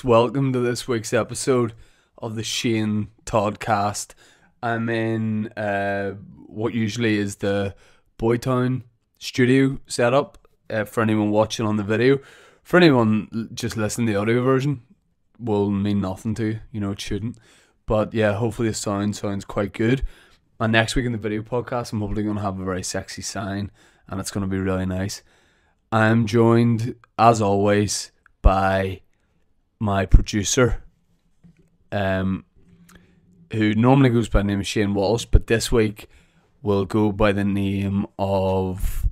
Welcome to this week's episode of the Shane Toddcast. I'm in what usually is the Boytown studio setup for anyone watching on the video. For anyone just listening to the audio version, will mean nothing to you, it shouldn't. But yeah, hopefully the sounds quite good. And next week in the video podcast, I'm hopefully going to have a very sexy sign, and it's going to be really nice. I'm joined, as always, by my producer, who normally goes by the name of Shane Walsh, but this week will go by the name of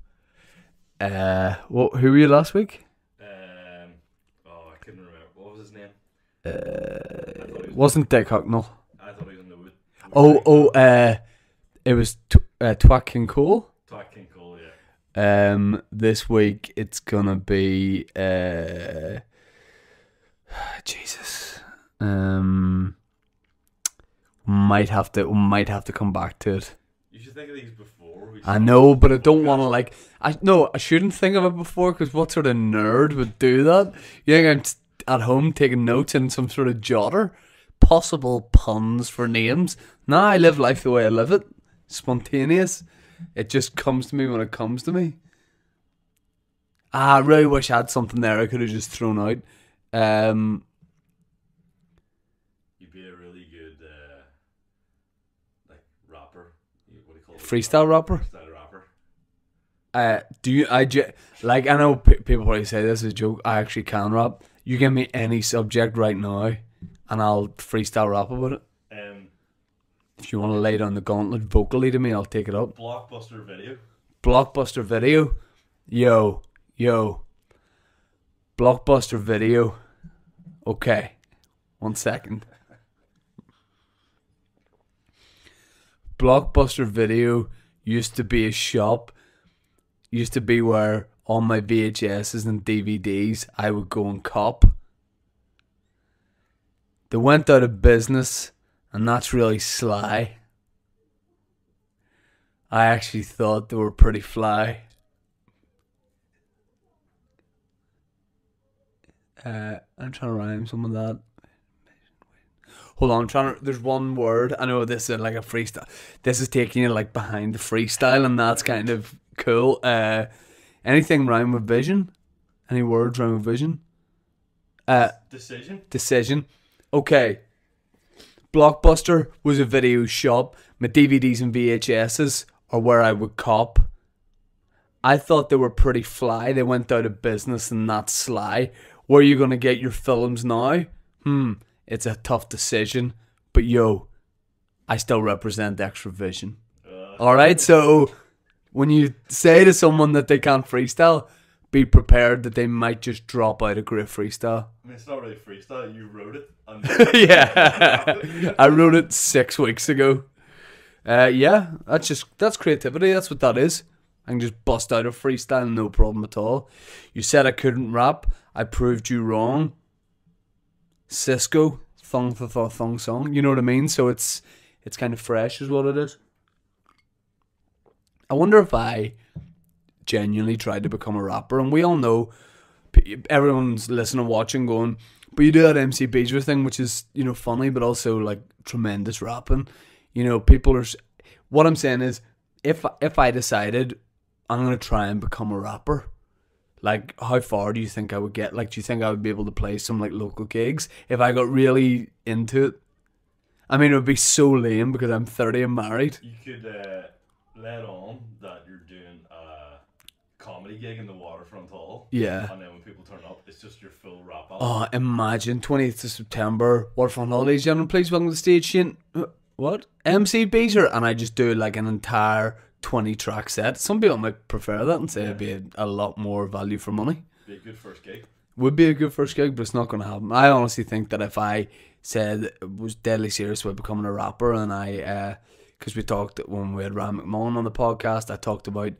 who were you last week? I couldn't remember. What was his name? Wasn't Dick Hucknall. I thought he was in the wood. It was Twat King Cole. Twat King Cole, yeah. This week it's gonna be Jesus. Might have to come back to it. You should think of these before. I know, but I don't want to I shouldn't think of it before, because what sort of nerd would do that? You think I'm at home taking notes in some sort of jotter? Possible puns for names. Nah, I live life the way I live it. Spontaneous. It just comes to me when it comes to me. I really wish I had something there I could have just thrown out. You'd be a really good rapper. What do you call it? Freestyle rapper. Freestyle rapper. I know people probably say this is a joke. I actually can rap. You give me any subject right now, and I'll freestyle rap about it. If you want to lay down the gauntlet vocally to me, I'll take it up. Blockbuster video. Blockbuster video. Yo. Blockbuster video. Okay. 1 second. Blockbuster video used to be a shop. Used to be where all my VHSs and DVDs I would go and cop. They went out of business, and that's really sly. I actually thought they were pretty fly. I'm trying to rhyme some of that. Hold on, there's one word. I know this is like a freestyle. This is taking you like behind the freestyle, and that's kind of cool. Anything rhyme with vision? Any words rhyme with vision? Decision. Okay. Blockbuster was a video shop. My DVDs and VHSs are where I would cop. I thought they were pretty fly. They went out of business, and that's sly. Where are you going to get your films now? It's a tough decision. But yo, I still represent Extra Vision. Alright, so when you say to someone that they can't freestyle, be prepared that they might just drop out a great freestyle. I mean, it's not really freestyle. You wrote it. Yeah. I wrote it 6 weeks ago. Yeah, that's creativity. That's what that is. I can just bust out a freestyle, no problem at all. You said I couldn't rap. I proved you wrong. Cisco, thong song. You know what I mean? So it's kind of fresh is what it is. I wonder if I genuinely tried to become a rapper. And we all know, everyone's listening, watching, going, but you do that MC Beezer thing, which is, funny, but also like tremendous rapping. People are... What I'm saying is, if I decided I'm going to try and become a rapper, like, how far do you think I would get? Like, do you think I would be able to play some, like, local gigs if I got really into it? I mean, it would be so lame because I'm 30 and married. You could let on that you're doing a comedy gig in the Waterfront Hall. Yeah. And then when people turn up, it's just your full rap album. Oh, imagine, 20th of September, Waterfront Hall, ladies and gentlemen, please welcome to the stage, Shane. What? MC Beezer. And I just do, like, an entire 20-track set. Some people might prefer that and say it'd be a lot more value for money. Be a good first gig. Would be a good first gig, but it's not going to happen. I honestly think that if I said was deadly serious about becoming a rapper, and because we talked when we had Ryan McMullen on the podcast, I talked about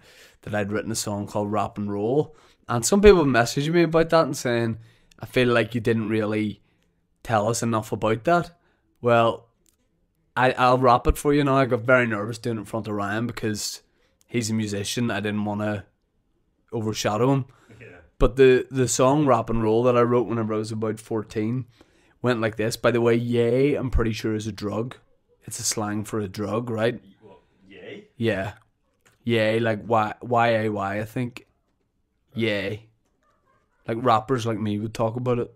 that I'd written a song called Rap and Roll, and some people messaged me about that and saying, I feel like you didn't really tell us enough about that. Well, I'll rap it for you now. I got very nervous doing it in front of Ryan because he's a musician. I didn't want to overshadow him. Yeah. But the song Rap and Roll that I wrote whenever I was about 14 went like this. By the way, yay, I'm pretty sure is a drug. It's a slang for a drug, right? Well, yay? Yeah. Yay, like Y-A-Y, I think. Yay. Like rappers like me would talk about it.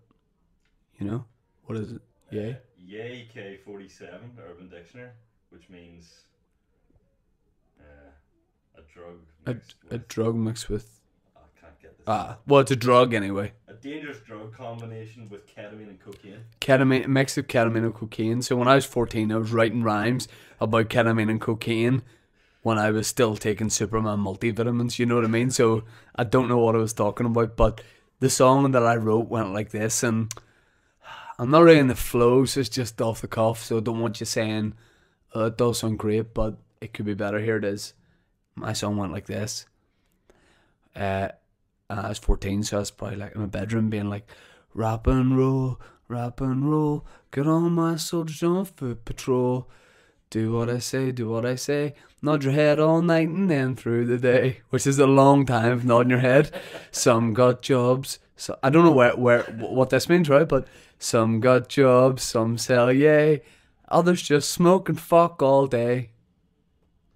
You know? What is it? Yay? Yay K47, Urban Dictionary, which means a drug mixed with... A drug mixed with... I can't get this. Well, it's a drug anyway. A dangerous drug combination with ketamine and cocaine. Ketamine, a mix of ketamine and cocaine. So when I was 14, I was writing rhymes about ketamine and cocaine when I was still taking Superman multivitamins, you know what I mean? So I don't know what I was talking about, but the song that I wrote went like this, and I'm not really in the flow, so it's just off the cuff, so I don't want you saying, it does sound great, but it could be better. Here it is. My song went like this. I was 14, so I was probably like in my bedroom being like, rap and roll, get on my soldiers on foot patrol. Do what I say, nod your head all night and then through the day. Which is a long time of nodding your head. Some got jobs, so I don't know what this means, right? But some got jobs, some sell yay, others just smoke and fuck all day.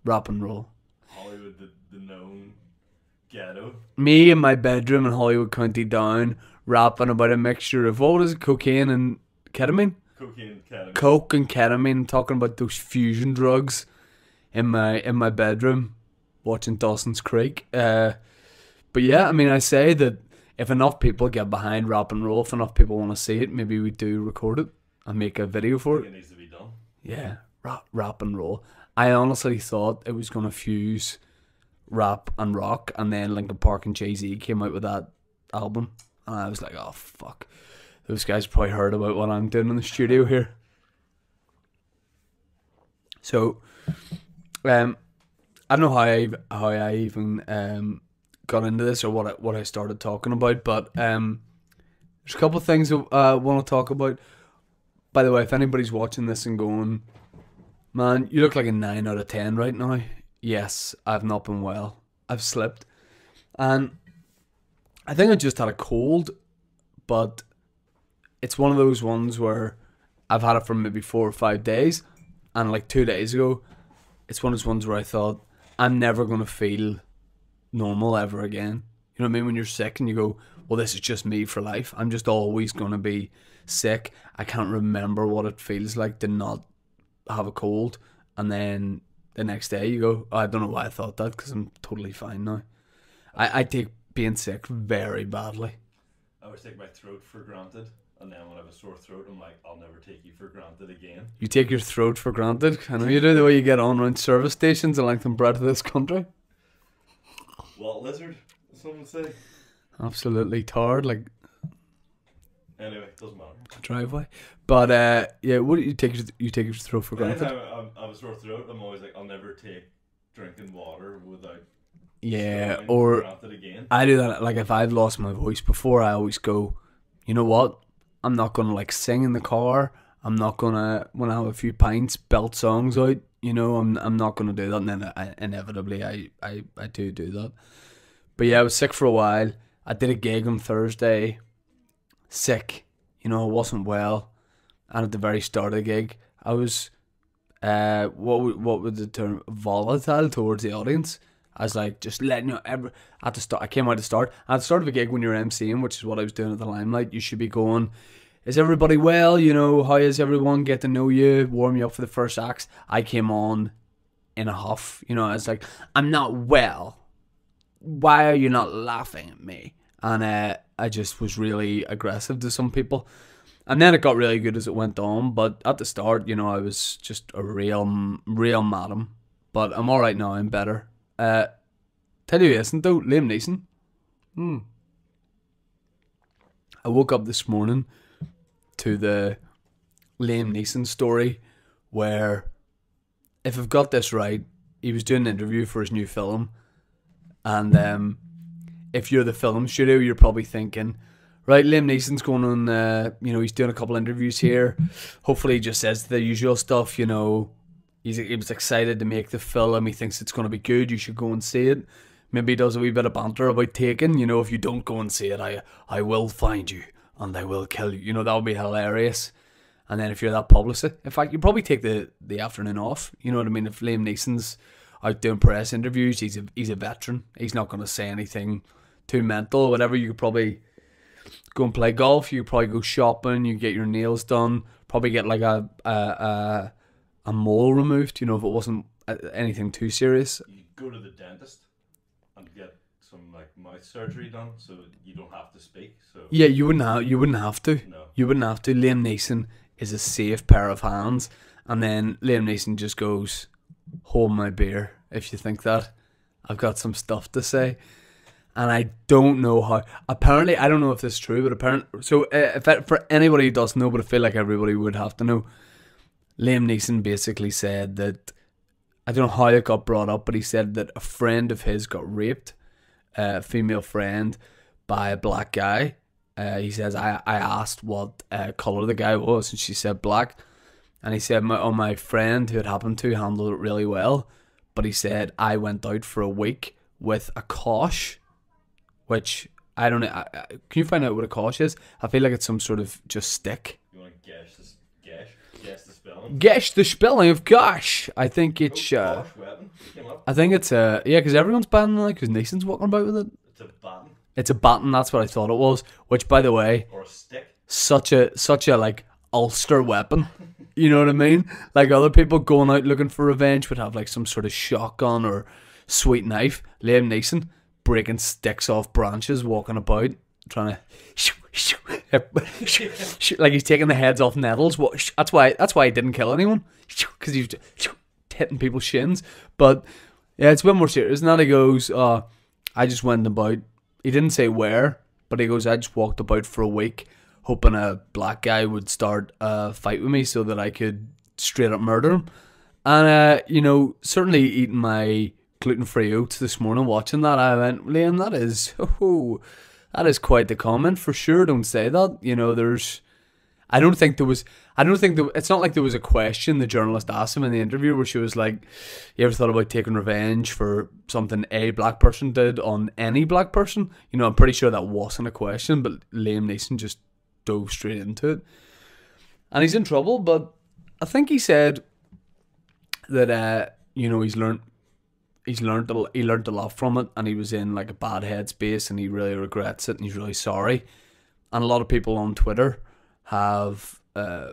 Rap and roll. Hollywood, the known ghetto. Me in my bedroom in Hollywood County Down, rapping about a mixture of, what is it, cocaine and ketamine? Coke and ketamine, talking about those fusion drugs in my bedroom, watching Dawson's Creek. But yeah, I mean, I say that if enough people get behind Rap and Roll, if enough people want to see it, maybe we do record it and make a video for it. It needs to be done. Yeah, rap and roll. I honestly thought it was going to fuse rap and rock, and then Linkin Park and Jay-Z came out with that album, and I was like, oh fuck. Those guys probably heard about what I'm doing in the studio here. So, I don't know how I even got into this or what I started talking about, but there's a couple of things I want to talk about. By the way, if anybody's watching this and going, man, you look like a 9 out of 10 right now. Yes, I've not been well. I've slipped. And I think I just had a cold, but it's one of those ones where I've had it for maybe 4 or 5 days, and like 2 days ago, it's one of those ones where I thought, I'm never going to feel normal ever again. You know what I mean? When you're sick and you go, well, this is just me for life. I'm just always going to be sick. I can't remember what it feels like to not have a cold, and then the next day you go, oh, I don't know why I thought that, because I'm totally fine now. I take being sick very badly. I always take my throat for granted. And then when I have a sore throat, I'm like, I'll never take you for granted again. You take your throat for granted? I know you do, the way you get on around service stations in length and breadth of this country. Well, lizard, some would say. Absolutely tarred, like... Anyway, doesn't matter. Driveway. But, yeah, what do you take your throat for granted? Anytime I have a sore throat, I'm always like, I'll never take drinking water without... Yeah, or... Again. I do that, like, if I've lost my voice before, I always go, you know what? I'm not going to like sing in the car. I'm not going to, when I have a few pints, belt songs out. You know, I'm not going to do that. And then inevitably I do that. But yeah, I was sick for a while. I did a gig on Thursday. Sick. You know, I wasn't well. And at the very start of the gig, I was, what would the term, volatile towards the audience. I was like, just letting you know, at the start, I came out to start. At the start of a gig when you're MCing, which is what I was doing at the Limelight, you should be going, is everybody well? You know, how is everyone? Get to know you, warm you up for the first acts. I came on in a huff. You know, I was like, I'm not well. Why are you not laughing at me? And I just was really aggressive to some people. And then it got really good as it went on. But at the start, you know, I was just a real madam. But I'm alright now, I'm better. Tell you isn't though, Liam Neeson. I woke up this morning to the Liam Neeson story where, if I've got this right, he was doing an interview for his new film, and if you're the film studio, you're probably thinking, right, Liam Neeson's going on, you know, he's doing a couple interviews here, hopefully he just says the usual stuff, you know, he was excited to make the film, he thinks it's going to be good, you should go and see it. maybe he does a wee bit of banter about taking, you know, if you don't go and see it, I will find you and I will kill you. You know, that would be hilarious. And then if you're that publicist, in fact, you'd probably take the afternoon off. You know what I mean? If Liam Neeson's out doing press interviews, he's a veteran. He's not going to say anything too mental or whatever. You could probably go and play golf. You could probably go shopping. You get your nails done. Probably get like a mole removed. You know, if it wasn't anything too serious. You go to the dentist and get some like mouth surgery done, so you don't have to speak. So yeah, you wouldn't have to. No. You wouldn't have to. Liam Neeson is a safe pair of hands, and then Liam Neeson just goes, "Hold my beer." If you think that, I've got some stuff to say. And I don't know how. Apparently, I don't know if this is true, but apparently, so for anybody who doesn't know, but I feel like everybody would have to know, Liam Neeson basically said that, I don't know how it got brought up, but he said that a friend of his got raped, a female friend, by a black guy. He says, I asked what colour the guy was, and she said black. And he said, my friend who it happened to handled it really well, but he said, I went out for a week with a kosh. Which, I don't know, can you find out what a kosh is? I feel like it's some sort of just stick. You want to guess the spelling? Guess the spelling of gosh. I think it's, Kosh weapon. Came up. I think it's, yeah, because everyone's banning it, because Neeson's walking about with it. It's a baton It's a baton, that's what I thought it was. Which, by the way, or a stick. such a like, Ulster weapon. You know what I mean? Like, other people going out looking for revenge would have, like, some sort of shotgun or sweet knife. Liam Neeson breaking sticks off branches, walking about, trying to like he's taking the heads off nettles. That's why he didn't kill anyone, because he was hitting people's shins. But yeah, it's a bit more serious. And then he goes, I just went about, he didn't say where, but he goes, I just walked about for a week hoping a black guy would start a fight with me so that I could straight up murder him. And you know, certainly eating my gluten-free oats this morning, watching that, I went, Liam, that is quite the comment for sure. Don't say that. You know, it's not like there was a question the journalist asked him in the interview where she was like, you ever thought about taking revenge for something a black person did on any black person? You know, I'm pretty sure that wasn't a question, but Liam Neeson just dove straight into it. And he's in trouble, but I think he said that, you know, he learned a lot from it, and he was in like a bad headspace, and he really regrets it, and he's really sorry. And a lot of people on Twitter have,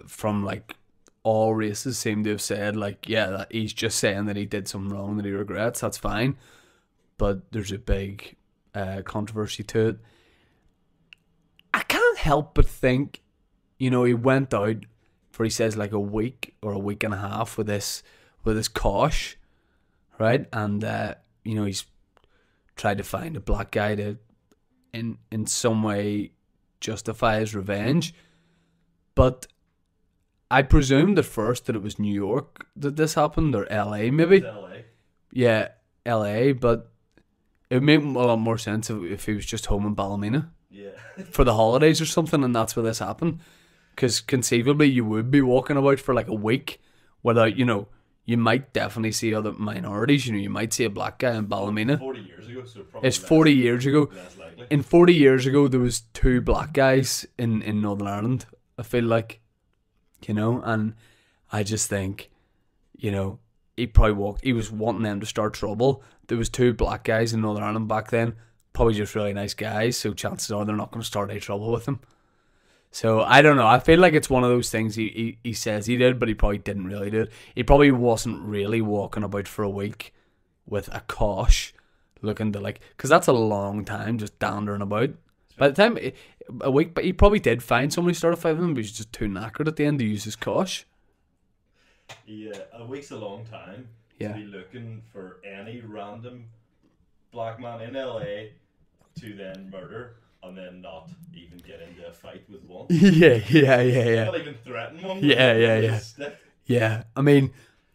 from like all races, seem to have said like, yeah, that he's just saying that he did something wrong that he regrets. That's fine, but there's a big controversy to it. I can't help but think, you know, he went out for, he says, like a week or a week and a half with this kosh. Right, and you know, he's tried to find a black guy to, in some way, justify his revenge. But I presumed at first that it was New York that this happened, or LA maybe. LA. Yeah, LA, but it would make a lot more sense if he was just home in Ballymena. Yeah. For the holidays or something, and that's where this happened. Because conceivably you would be walking about for like a week without, you know, you might definitely see other minorities. You know, you might see a black guy in Ballymena. 40 years ago, so probably it's 40 years ago. Less likely. In 40 years ago, there was 2 black guys in Northern Ireland, I feel like. You know, and I just think, you know, he was wanting them to start trouble. There was 2 black guys in Northern Ireland back then, probably just really nice guys, so chances are they're not going to start any trouble with him. So, I don't know. I feel like it's one of those things he says he did, but he probably didn't really do it. He probably wasn't really walking about for a week with a kosh looking to, like... Because that's a long time just dandering about. By the time... A week... But he probably did find somebody who started fighting with him, but he was just too knackered at the end to use his kosh. Yeah, a week's a long time to be looking for any random black man in LA to then murder... and then not even get into a fight with one. Yeah. Not even threaten one. Yeah. Yeah, I mean,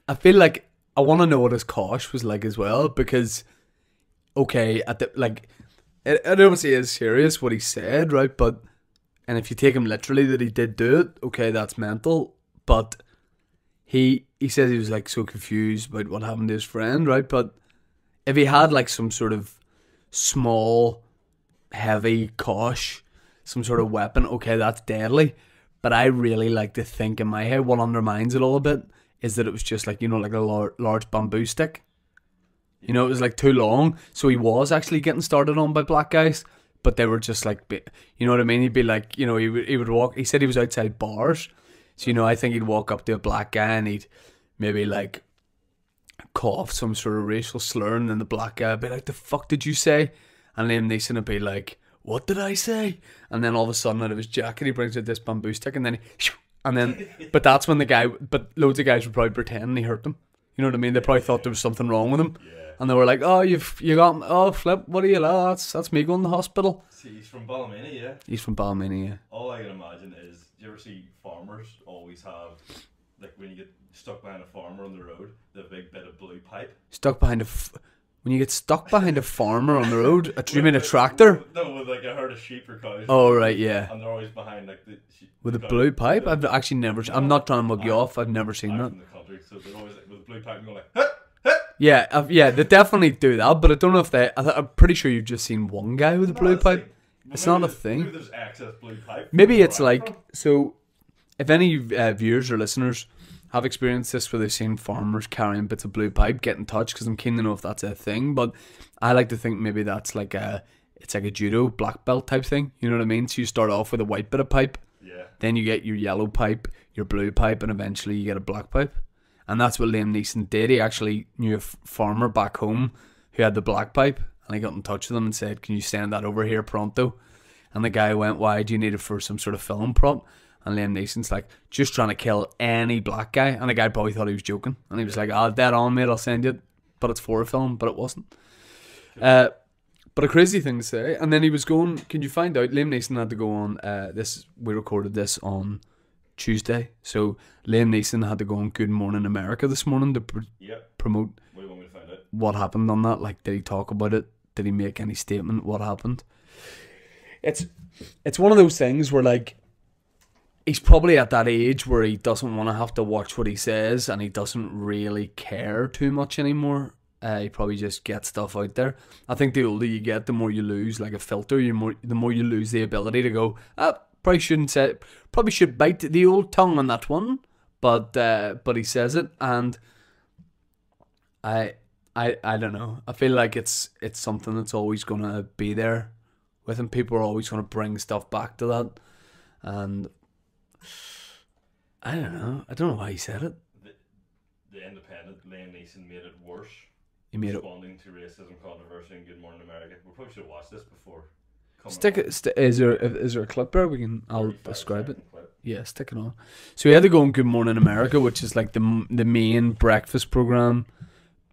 I feel like I want to know what his kosh was like as well, because, okay, it obviously is serious what he said, right? But, and if you take him literally that he did do it, okay, that's mental. But he says he was like so confused about what happened to his friend, right? But if he had like some sort of small, heavy kosh, some sort of weapon, okay, that's deadly. But I really like to think in my head, what undermines it all a bit is that it was just like, you know, like a large bamboo stick. You know, it was like too long. So he was actually getting started on by black guys, but they were just like, you know what I mean? He'd be like, you know, he would walk. He said he was outside bars. So, you know, I think he'd walk up to a black guy and he'd maybe like cough some sort of racial slur, and then the black guy would be like, the fuck did you say? And Liam Neeson would be like, what did I say? And then all of a sudden out of his jacket he brings out this bamboo stick, and then but that's when but loads of guys would probably pretend he hurt them. You know what I mean? They probably thought there was something wrong with him. Yeah. And they were like, oh, you got, oh, flip, what are you like? That's me going to the hospital. See, he's from Ballymena, yeah? He's from Ballymena, yeah. All I can imagine is, do you ever see farmers always have, like when you get stuck behind a farmer on the road, the big bit of blue pipe? When you get stuck behind a farmer on the road, do you mean a tractor? No, with like a herd of sheep or cows. Oh, right, yeah. And they're always behind like the sheep. With a blue pipe? I've actually never, I'm not trying to mug you off, I've never seen that. From the country, so they're always like, with a blue pipe and going like, hit, hit. Yeah, they definitely do that, but I don't know if I'm pretty sure you've just seen one guy with a blue pipe. It's not a thing. Maybe there's excess blue pipe. Maybe it's like, so if any viewers or listeners have experienced this where they've seen farmers carrying bits of blue pipe, get in touch, because I'm keen to know if that's a thing. But I like to think maybe that's like it's like a judo black belt type thing. You know what I mean? So you start off with a white bit of pipe, then you get your yellow pipe, your blue pipe, and eventually you get a black pipe. And that's what Liam Neeson did. He actually knew a farmer back home who had the black pipe, and he got in touch with him and said, can you send that over here pronto? And the guy went, why do you need it for some sort of film prop? And Liam Neeson's like, just trying to kill any black guy. And the guy probably thought he was joking. And he was like, dead on, mate, I'll send you. But it's for a film, but it wasn't. But a crazy thing to say. And then he was going, can you find out, Liam Neeson had to go on, we recorded this on Tuesday. So Liam Neeson had to go on Good Morning America this morning to promote What do you want me to find out? What happened on that. Like, did he talk about it? Did he make any statement? What happened? It's one of those things where, like, he's probably at that age where he doesn't want to have to watch what he says, and he doesn't really care too much anymore. He probably just gets stuff out there. I think the older you get, the more you lose like a filter. The more you lose the ability to go, probably should bite the old tongue on that one. But he says it, and I don't know. I feel like it's something that's always gonna be there with him. People are always gonna bring stuff back to that, and I don't know. I don't know why he said it. The Independent, Liam Neeson made it worse. He made responding to racism controversy in Good Morning America. We probably should have watched this before. Is there a clip there? I'll describe it. Clip. Yeah, stick it on. So he had to go on Good Morning America, which is like the main breakfast program,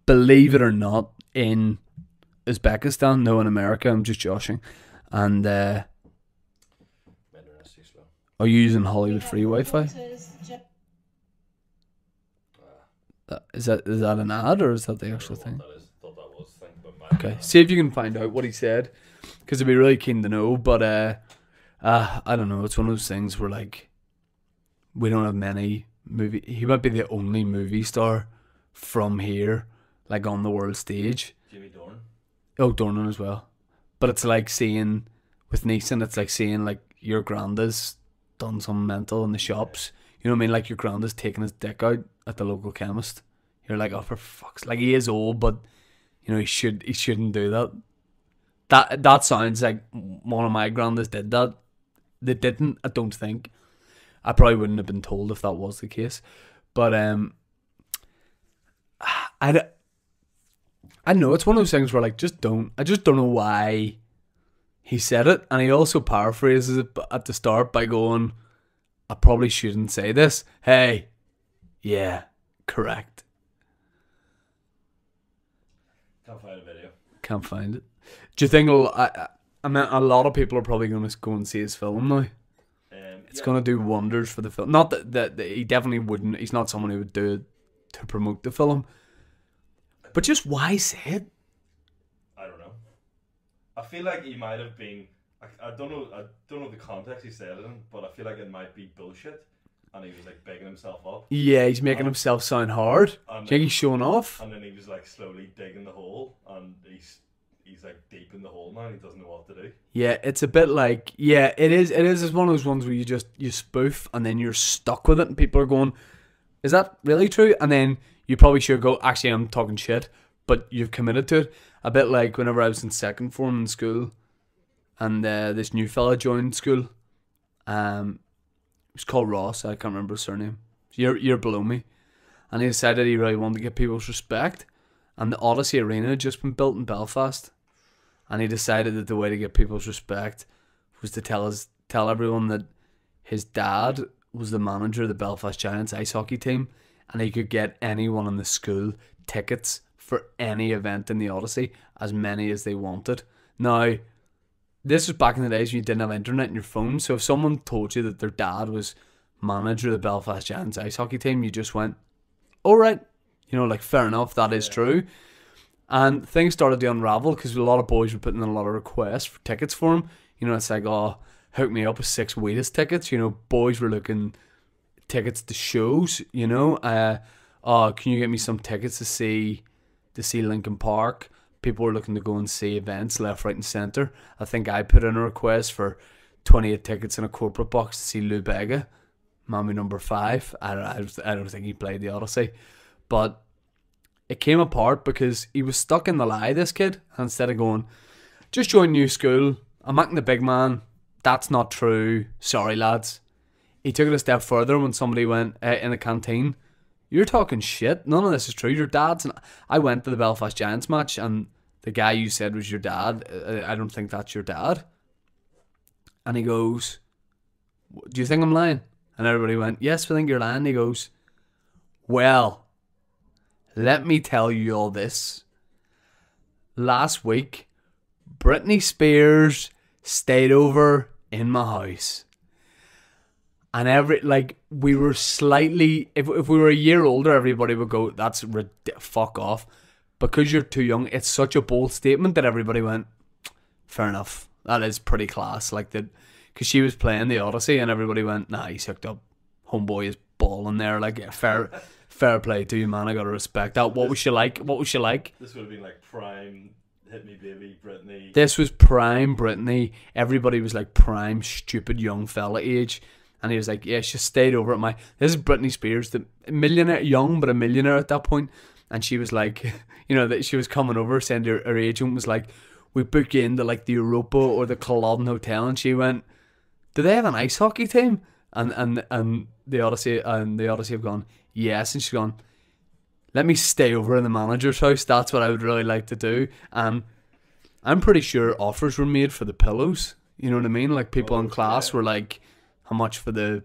believe it or not, in Uzbekistan. No, in America. I'm just joshing. And are you using Hollywood free Wi-Fi? Is that an ad, or is that the actual thing? Thought that was the thing, okay, see if you can find out what he said, because I'd be really keen to know. But I don't know. It's one of those things where, like, we don't have many movie. He might be the only movie star from here, like, on the world stage. Jimmy Dornan. Oh, Dornan as well. But it's like seeing with Neeson. It's like seeing like your granddad's done some mental in the shops. You know what I mean? Like your granddad's taking his dick out at the local chemist. You're like, oh, for fuck's, like, he is old, but you know he shouldn't do that. That sounds like one of my granddads did that. They didn't. I don't think. I probably wouldn't have been told if that was the case. But I know it's one of those things where, like, I just don't know why he said it, and he also paraphrases it at the start by going, I probably shouldn't say this. Hey, yeah, correct. Can't find a video. Can't find it. Do you think I mean, a lot of people are probably going to go and see his film now? It's going to do wonders for the film. Not that he definitely wouldn't. He's not someone who would do it to promote the film. But just why say it? I don't know. I feel like he might have been. I don't know the context he said it in, but I feel like it might be bullshit, and he was like bigging himself up. Yeah, he's making himself sound hard. Do you think he's showing off? And then he was like slowly digging the hole, and he's like deep in the hole now. And he doesn't know what to do. Yeah, it's a bit like, yeah, it is. It's one of those ones where you spoof and then you're stuck with it, and people are going, "Is that really true?" And then you probably should go, "Actually, I'm talking shit," but you've committed to it. A bit like whenever I was in second form in school, and this new fella joined school. It was called Ross. I can't remember his surname. You're below me, and he decided he really wanted to get people's respect. And the Odyssey Arena had just been built in Belfast, and he decided that the way to get people's respect was to tell everyone that his dad was the manager of the Belfast Giants ice hockey team, and he could get anyone in the school tickets for any event in the Odyssey, as many as they wanted. Now, this was back in the days when you didn't have internet in your phone, so if someone told you that their dad was manager of the Belfast Giants ice hockey team, you just went, alright, like fair enough, that is true. And things started to unravel because a lot of boys were putting in a lot of requests for tickets for him. It's like, oh, hook me up with 6 Wheatus tickets. Boys were looking tickets to shows, oh, can you get me some tickets to see Linkin Park? People were looking to go and see events left, right and centre. I think I put in a request for 28 tickets in a corporate box to see Lou Bega, Mammy number 5. I don't think he played the Odyssey. But it came apart because he was stuck in the lie, this kid. And instead of going, just joined new school, I'm acting the big man, that's not true, sorry lads. He took it a step further when somebody went in the canteen, you're talking shit, none of this is true, your dad's... I went to the Belfast Giants match and the guy you said was your dad, I don't think that's your dad. And he goes, do you think I'm lying? And everybody went, yes, we think you're lying. He goes, well, let me tell you all this. Last week, Britney Spears stayed over in my house. And we were slightly, if we were a year older, everybody would go, that's fuck off. Because you're too young, it's such a bold statement that everybody went, fair enough. That is pretty class. Like that, because she was playing the Odyssey and everybody went, nah, he's hooked up. Homeboy is balling there. Like, yeah, fair play to you, man. I gotta respect that. What was she like? This would have been like prime Hit Me Baby Britney. This was prime Britney. Everybody was like prime stupid young fella age. And he was like, yeah, she stayed over at my... This is Britney Spears, the millionaire, young but a millionaire at that point. And she was like, that she was coming over, saying her agent was like, we book you into like the Europa or the Culloden Hotel. And she went, do they have an ice hockey team? And the Odyssey have gone, yes. And she's gone, let me stay over in the manager's house. That's what I would really like to do. And I'm pretty sure offers were made for the pillows. You know what I mean? Like people in class were like, how much for the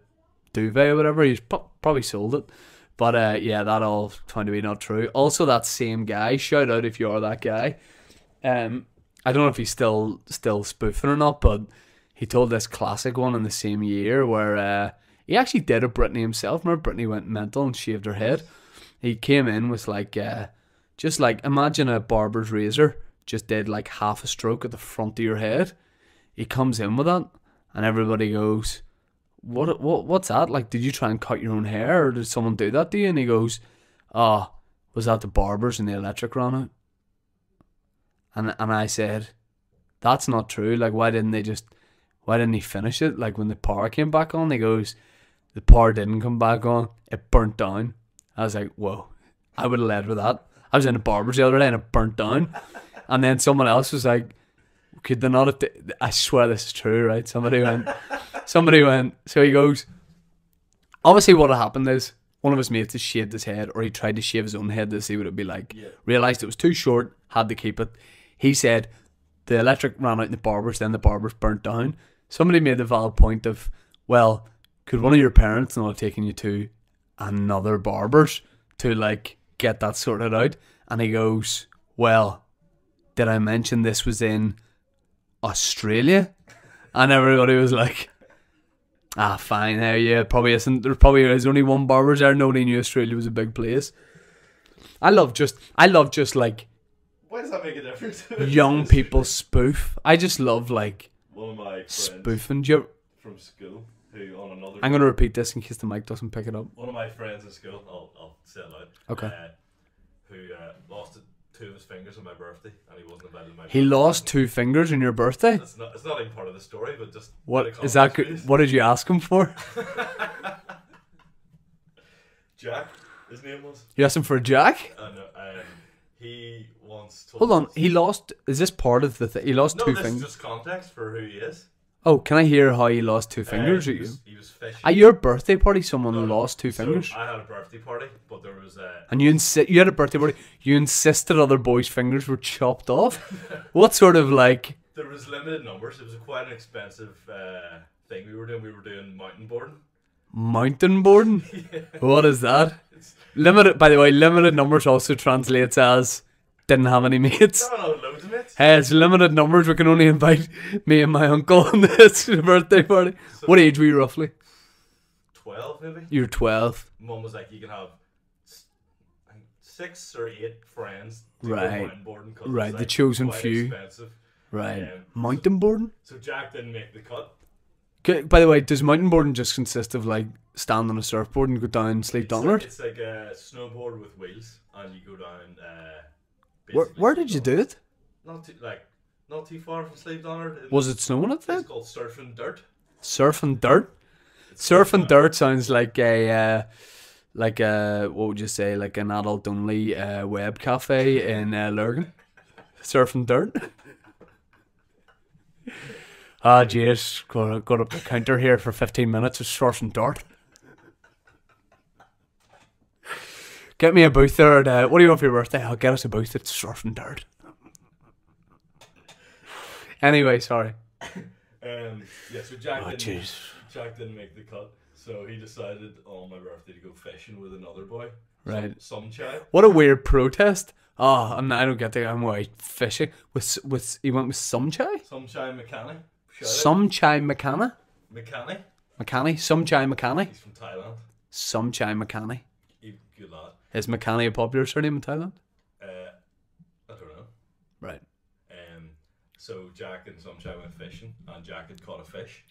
duvet or whatever? He's probably sold it. But yeah, that all found to be not true. Also, that same guy, shout out if you are that guy. I don't know if he's still spoofing or not, but he told this classic one in the same year where he actually did a Britney himself. Remember Britney went mental and shaved her head? He came in with like, just like, imagine a barber's razor just did like half a stroke at the front of your head. He comes in with that and everybody goes, what's that? Like, did you try and cut your own hair or did someone do that to you? And he goes, oh, was that the Barbers and the electric ran out? And I said, that's not true. Like, why didn't he finish it? Like, when the power came back on, he goes, the power didn't come back on. It burnt down. I was like, whoa, I would have led with that. I was in a Barbers the other day and it burnt down. And then someone else was like, could they not have... I swear this is true, right? Somebody went... So he goes, obviously what had happened is one of his mates had shaved his head, or he tried to shave his own head to see what it'd be like. Yeah. Realised it was too short, had to keep it. He said the electric ran out in the Barbers, then the Barbers burnt down. Somebody made the valid point of, well, could one of your parents not have taken you to another Barbers to like get that sorted out? And he goes, well, did I mention this was in Australia? And everybody was like, fine, yeah, probably isn't. There's only one Barbers there. Nobody knew Australia was a big place. I love just like, why does that make a difference? Young people spoof. I just love like one of my friends spoofing. From school who on another... I'm going to repeat this in case the mic doesn't pick it up. One of my friends in school, I'll say it loud. Okay. Who lost a 2 of his fingers on my birthday, and he wasn't invited to my He birthday. lost 2 fingers on your birthday? It's not even part of the story, but just... What is that? What did you ask him for? Jack, his name was. You asked him for a Jack? No, he once told Hold on, us- he lost... Is this part of the thing? He lost 2 No, this fingers? is just context for who he is. Oh, can I hear how he lost 2 fingers He at you? was fishing. At your birthday party, someone No, lost 2 so fingers? I had a birthday party, but there was And you you had a birthday party, you insisted other boys' fingers were chopped off? What sort of like... there was limited numbers. It was quite an expensive thing we were doing. We were doing mountain boarding. Mountain boarding? What is that? Limited, by the way, limited numbers also translates as didn't have any mates. No, loads of mates. Hey, it's limited numbers. We can only invite me and my uncle on this birthday party. So- What age were you roughly? 12 maybe. You're 12. Mum was like, you can have 6 or 8 friends to Right. go mountain boarding. 'Cause Right, it's, the like, chosen quite few. Expensive. Right. Mountain boarding? So Jack didn't make the cut. Okay, by the way, does mountain boarding just consist of like stand on a surfboard and go down and sleep down it? It's like a snowboard with wheels, and you go down. Where did you do it? Not too far from Sleep Donner. Was it snowing at It's that? called surfing dirt. Surfing dirt? Surfing dirt sounds like a what would you say, like an adult only web cafe in Lurgan. Surfing dirt. Ah, jeez, got up the counter here for 15 minutes of surfing dirt. Get me a booth there. What do you want for your birthday? I'll get us a booth at surfing dirt. Anyway, sorry. Yeah, so Jack Oh, didn't. jeez. Jack didn't make the cut, so he decided on my birthday to go fishing with another boy. Right. Some child. What a weird protest. Oh, I don't get that. I'm away fishing with. He went with some chai. Some chai mechanic. Some chai McCanny. Mechanic. McCanny. Some chai McCanny. He's from Thailand. Some chai McCanny. Good lad. Is McCanny a popular surname in Thailand? I don't know. Right. So Jack and some chai went fishing, and Jack had caught a fish,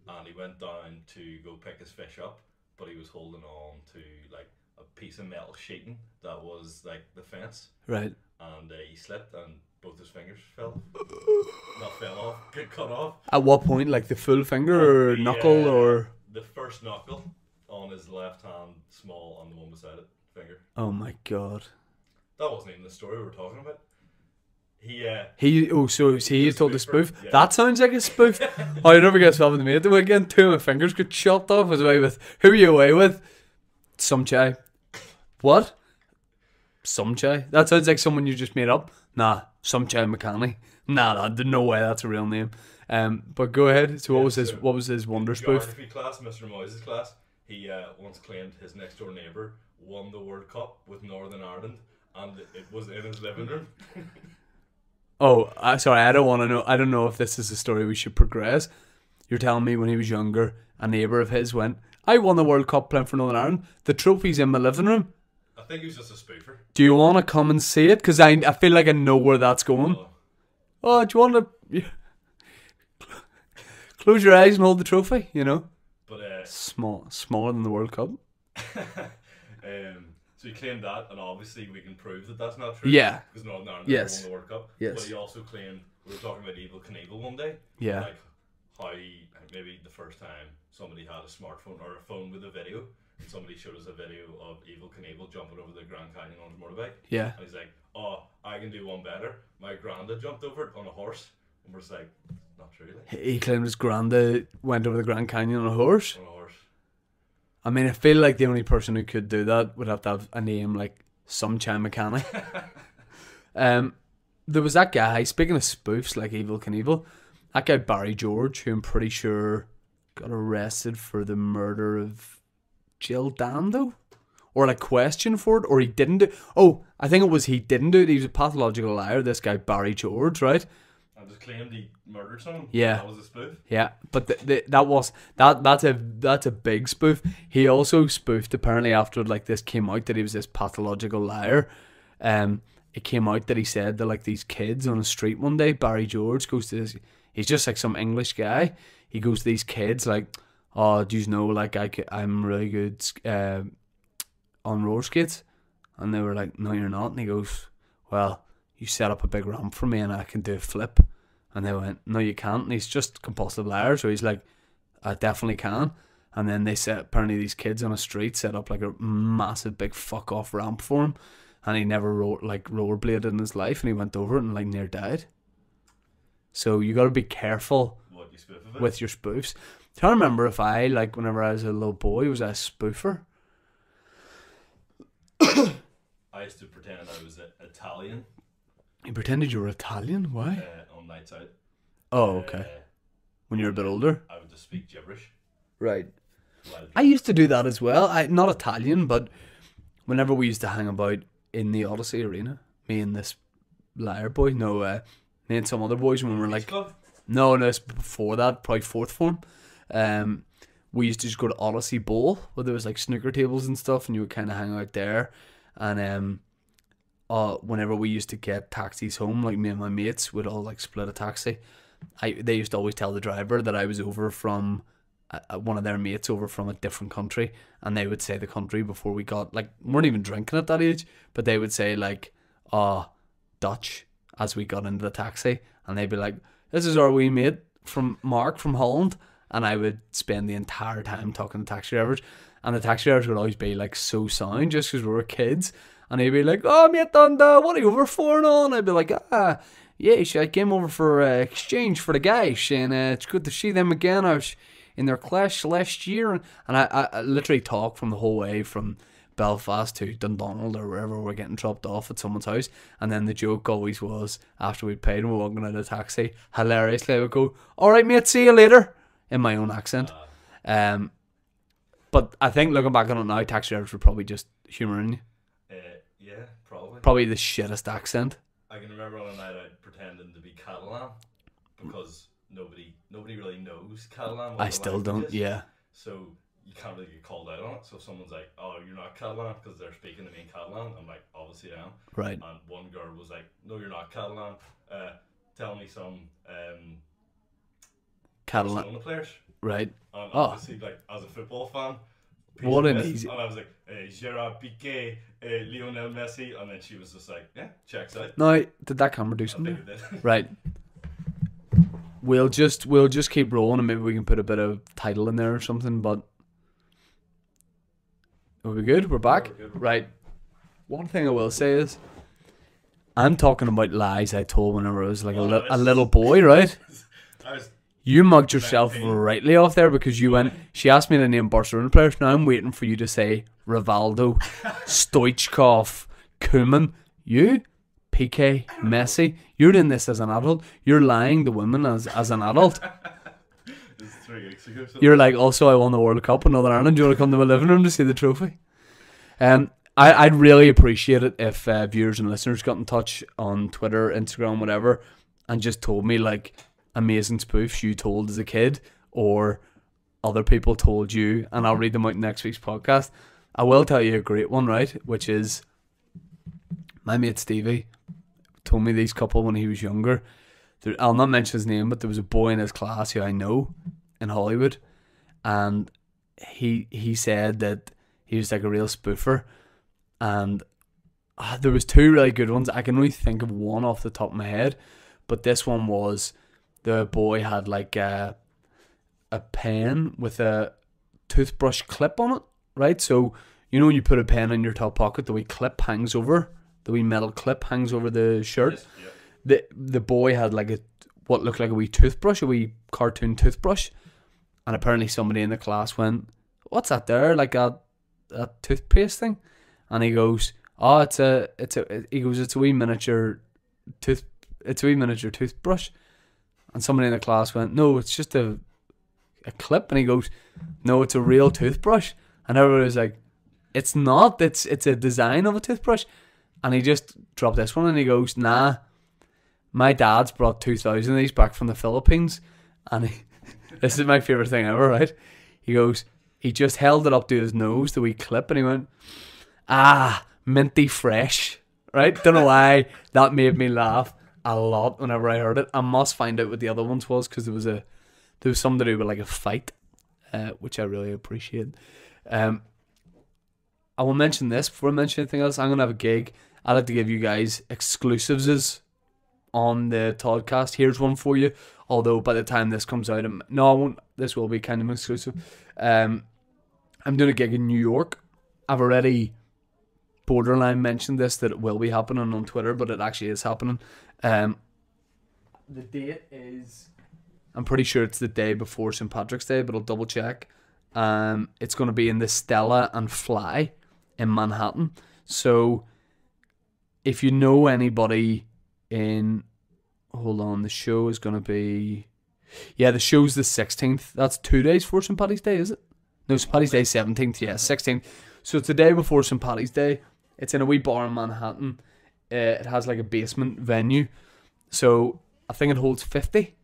and he went down to go pick his fish up, but he was holding on to like a piece of metal sheeting that was like the fence, Right. and he slipped, and both his fingers fell. Not fell off, get cut off. At what point? Like the full finger or knuckle or? The first knuckle on his left hand, small, on the one beside it, finger. Oh my god. That wasn't even the story we were talking about. So he told the spoof. Yeah. That sounds like a spoof. Oh, you never get yourself in the mate again. 2 of my fingers got chopped off. I was away with. Who are you away with? Some chai. What? Some chai? That sounds like someone you just made up. Nah, some chai McCanny. Nah, there's no way that's a real name. But go ahead. So what was his wonder spoof? Geography class, Mr. Moyes' class. He once claimed his next door neighbour won the World Cup with Northern Ireland, and it was in his living room. Oh, sorry, I don't want to know. I don't know if this is a story we should progress. You're telling me when he was younger, a neighbour of his went, I won the World Cup playing for Northern Ireland. The trophy's in my living room. I think he was just a spoofer. Do you want to come and see it? Because I feel like I know where that's going. Oh, do you want to... Close your eyes and hold the trophy, you know? But smaller than the World Cup. So he claimed that, and obviously we can prove that that's not true. Yeah. Because Northern Ireland Yes. won the World Cup. Yes. But he also claimed, we were talking about Evel Knievel one day. Yeah. Like how maybe the first time somebody had a smartphone or a phone with a video, and somebody showed us a video of Evel Knievel jumping over the Grand Canyon on his motorbike. Yeah. And he's like, oh, I can do one better. My granda jumped over it on a horse. And we're just like, not true. Like, He claimed his granda went over the Grand Canyon on a horse. on a horse. I mean, I feel like the only person who could do that would have to have a name like Some Chai Mechanic. There was that guy, speaking of spoofs like Evel Knievel, that guy Barry George, who I'm pretty sure got arrested for the murder of Jill Dando, or like questioned for it, or he didn't do. Oh, I think it was he didn't do it. He was a pathological liar. This guy Barry George, right? And just claimed he murdered someone. Yeah. That was a spoof. Yeah, but that's a big spoof. He also spoofed apparently after like this came out that he was this pathological liar. It came out that he said that like these kids on the street one day, Barry George goes to this. He's just like some English guy. He goes to these kids like, oh, do you know like I'm really good on roller skates, and they were like, no, you're not. And he goes, well, you set up a big ramp for me and I can do a flip. And they went, no, you can't. And he's just a compulsive liar. So he's like, I definitely can. And then apparently these kids on a street set up like a massive big fuck off ramp for him. And he never rollerbladed in his life, and he went over it and like near died. So you got to be careful with your spoofs. I can't remember if I, like, whenever I was a little boy, was I a spoofer? I used to pretend I was Italian. You pretended you were Italian? Why? On nights out. Oh, okay. When you were a bit older? I would just speak gibberish. Right. I used to do that as well. Not Italian, but whenever we used to hang about in the Odyssey Arena, me and this liar boy, me and some other boys, when we were like, no, it's before that, probably fourth form. We used to just go to Odyssey Bowl, where there was like snooker tables and stuff, and you would kind of hang out there. And whenever we used to get taxis home, like me and my mates would all like split a taxi. They used to always tell the driver that I was over from one of their mates over from a different country, and they would say the country before we weren't even drinking at that age, but they would say like, Dutch, as we got into the taxi, and they'd be like, this is our wee mate from Mark from Holland, and I would spend the entire time talking to taxi drivers, and the taxi drivers would always be like so sound just because we were kids, and he'd be like, oh mate, and what are you over for and all? And I'd be like, yeah, I came over for exchange for the guys, and it's good to see them again. I was in their clash last year, and I literally talked from the whole way from Belfast to Dundonald or wherever we're getting dropped off at someone's house, and then the joke always was, after we'd paid and we're walking out of the taxi, hilariously I would go, alright mate, see you later, in my own accent. But I think looking back on it now, taxi drivers were probably just humouring you. Yeah, probably. Probably the shittest accent. I can remember on a night out pretending to be Catalan, because nobody really knows Catalan. I still don't, yeah. So you can't really get called out on it. So if someone's like, oh, you're not Catalan, because they're speaking to me in Catalan, I'm like, obviously I am. Right. And one girl was like, no, you're not Catalan. Tell me some Catalan Barcelona players. Right. And obviously, like, as a football fan, what an easy. And I was like, Gerard Piqué, Lionel Messi, and then she was just like, yeah, checks out. Now, did that camera do something? I think it did. Right. We'll just keep rolling, and maybe we can put a bit of title in there or something. But are we good? We're back. We're good. Right. One thing I will say is, I'm talking about lies I told whenever I was like a little boy, right? You mugged yourself rightly off there because you went. She asked me to name Barcelona players. Now I'm waiting for you to say Rivaldo, Stoichkov, Koeman. You, Piqué, Messi. You're doing this as an adult. You're lying to women as an adult. This is 3 weeks ago. So You're like, also I won the World Cup in Northern Ireland. Do you want to come to my living room to see the trophy? I'd really appreciate it if viewers and listeners got in touch on Twitter, Instagram, whatever, and just told me like amazing spoofs you told as a kid or other people told you, and I'll read them out in next week's podcast. I will tell you a great one, right? Which is my mate Stevie told me these couple when he was younger. I'll not mention his name, but there was a boy in his class who I know in Hollywood, and he said that he was like a real spoofer, and there was 2 really good ones. I can only think of one off the top of my head, but this one was the boy had like a pen with a toothbrush clip on it, right? So you know when you put a pen in your top pocket, the wee clip hangs over, the wee metal clip hangs over the shirt. Yes, yeah. The boy had like what looked like a wee toothbrush, a wee cartoon toothbrush, and apparently somebody in the class went, "What's that there? Like a toothpaste thing?" And he goes, "Oh, it's a wee miniature toothbrush." And somebody in the class went, "No, it's just a clip." And he goes, "No, it's a real toothbrush." And everybody was like, "It's not. It's a design of a toothbrush." And he just dropped this one and he goes, "Nah, my dad's brought 2,000 of these back from the Philippines." And this is my favourite thing ever, right? He goes, he just held it up to his nose, the wee clip, and he went, minty fresh, right? Don't know why that made me laugh a lot whenever I heard it. I must find out what the other ones was, because there was something to do with like a fight, which I really appreciate. I will mention this before I mention anything else. I'm gonna have a gig I like to give you guys exclusives on the Toddcast. Here's one for you. Although by the time this comes out, no, I won't. This will be kind of exclusive. I'm doing a gig in New York. I've already borderline mentioned this, that it will be happening on Twitter, but it actually is happening. The date is, I'm pretty sure it's the day before St. Patrick's Day, but I'll double check. It's going to be in the Stella and Fly in Manhattan. So if you know anybody in, hold on, the show is going to be, yeah, the show's the 16th. That's 2 days before St. Paddy's Day, is it? No, St. Paddy's Day 17th, yeah, 16th. So it's the day before St. Paddy's Day. It's in a wee bar in Manhattan. It has like a basement venue. So I think it holds 50.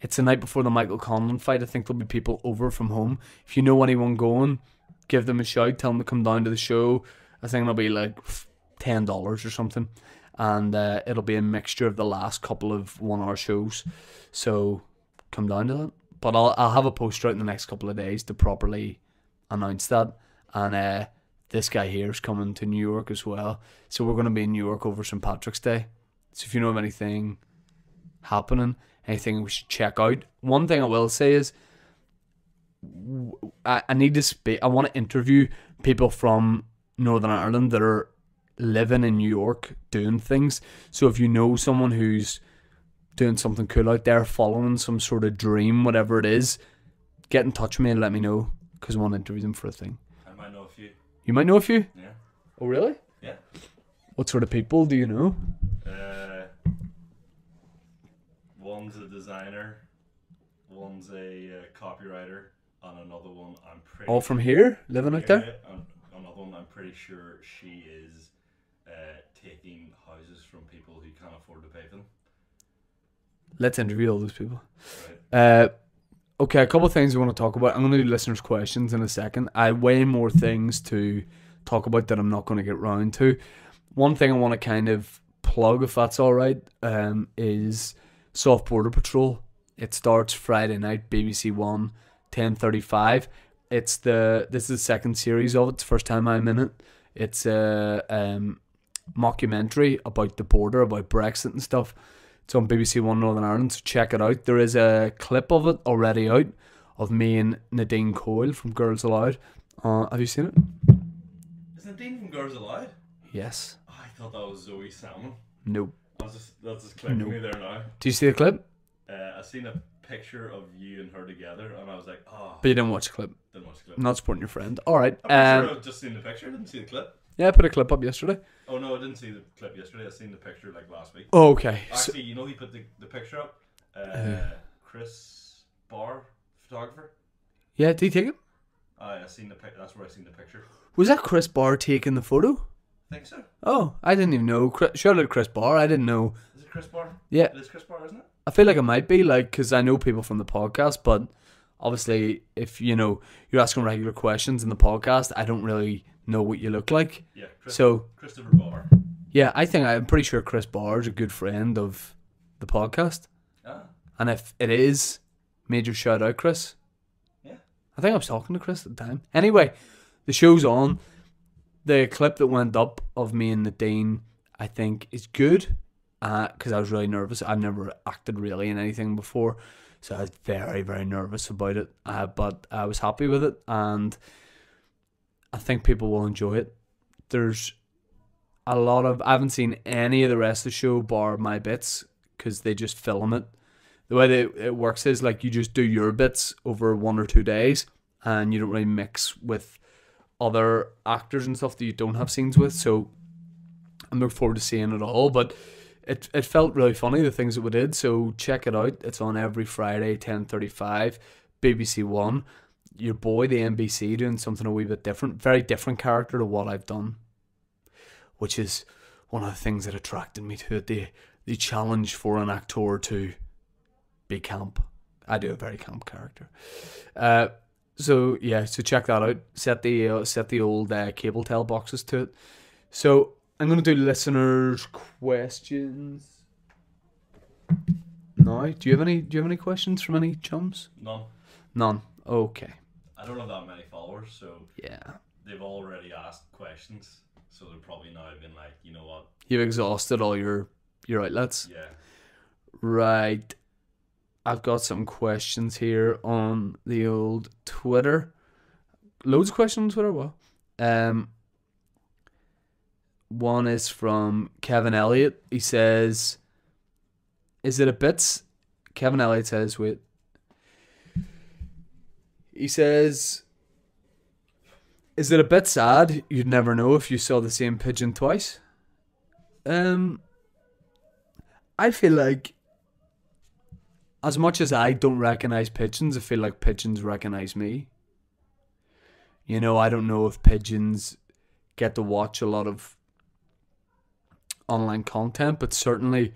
It's the night before the Michael Conlan fight. I think there'll be people over from home. If you know anyone going, give them a shout. Tell them to come down to the show. I think it'll be like $10 or something. And it'll be a mixture of the last couple of 1 hour shows. So come down to that. But I'll have a poster out in the next couple of days to properly announce that. And this guy here is coming to New York as well. So we're going to be in New York over St. Patrick's Day. So if you know of anything happening, anything we should check out. One thing I will say is I need to speak. I want to interview people from Northern Ireland that are living in New York doing things. So if you know someone who's doing something cool out there, following some sort of dream, whatever it is, get in touch with me and let me know, because I want to interview them for a thing. I might know a few. You might know a few? Yeah. Oh, really? Yeah. What sort of people do you know? One's a designer, one's a copywriter, and another one I'm pretty... All from here? Living out there? And another one I'm pretty sure she is taking houses from people who can't afford to pay for them. Let's interview all those people. Right. Okay, a couple of things I want to talk about. I'm going to do listeners' questions in a second. I have way more things to talk about that I'm not going to get round to. One thing I want to kind of plug, if that's all right, is Soft Border Patrol. It starts Friday night, BBC One, 10:35. This is the second series of it. It's the first time I'm in it. It's a mockumentary about the border, about Brexit and stuff. It's on BBC One Northern Ireland, so check it out. There is a clip of it already out of me and Nadine Coyle from Girls Aloud. Have you seen it? Is Nadine from Girls Aloud? Yes. Oh, I thought that was Zoe Salmon. Nope. That's just clicking me there now. Do you see the clip? I seen a picture of you and her together, and I was like, oh. But you didn't watch the clip. Didn't watch the clip. Not supporting your friend. All right. I'm sure I've just seen the picture. I didn't see the clip. Yeah, I put a clip up yesterday. Oh no, I didn't see the clip yesterday. I seen the picture like last week. Oh, okay. Actually, you know, he put the picture up. Chris Barr, photographer. Yeah, did he take it? I seen the pic. That's where I seen the picture. Was that Chris Barr taking the photo? I think so. Oh, I didn't even know. Shout out to Chris Barr. I didn't know. Is it Chris Barr? Yeah. It is Chris Barr, isn't it? I feel like it might be, like, because I know people from the podcast, but obviously, if you know you're asking regular questions in the podcast, I don't really know what you look like. Yeah. Christopher Barr. Yeah, I'm pretty sure Chris Barr is a good friend of the podcast. Ah. And if it is, major shout out, Chris. Yeah. I think I was talking to Chris at the time. Anyway, the show's on. The clip that went up of me and Nadine, I think, is good. Because I was really nervous. I've never acted really in anything before. So I was very, very nervous about it. But I was happy with it. And I think people will enjoy it. There's a lot of... I haven't seen any of the rest of the show bar my bits. Because they just film it. The way that it works is like you just do your bits over 1 or 2 days. And you don't really mix with other actors and stuff that you don't have scenes with. So I'm looking forward to seeing it all. But... It felt really funny, the things that we did, so check it out. It's on every Friday, 10:35, BBC One. Your boy, the NBC, doing something a wee bit different. Very different character to what I've done. Which is one of the things that attracted me to it. The challenge for an actor to be camp. I do a very camp character. So check that out. Set the old cable tel boxes to it. So... I'm going to do listeners' questions now. Do you have any questions from any chums? None. None. Okay. I don't have that many followers, so... Yeah. they've already asked questions, so they're probably now been like, you know what? You've exhausted all your outlets. Yeah. Right. I've got some questions here on the old Twitter. Loads of questions on Twitter. What? One is from Kevin Elliott. He says, "Is it a bit?" Kevin Elliott says, "Wait." He says, "Is it a bit sad you'd never know if you saw the same pigeon twice?" I feel like, as much as I don't recognize pigeons, I feel like pigeons recognize me. You know, I don't know if pigeons get to watch a lot of online content, but certainly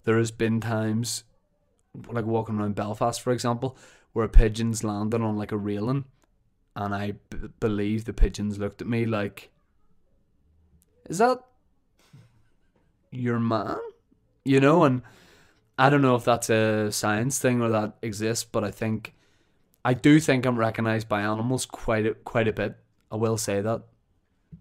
there has been times, like walking around Belfast, for example, where pigeons landed on like a railing, and I believe the pigeons looked at me like, "Is that your man?" You know, and I don't know if that's a science thing or that exists, but I do think I'm recognised by animals quite a bit. I will say that.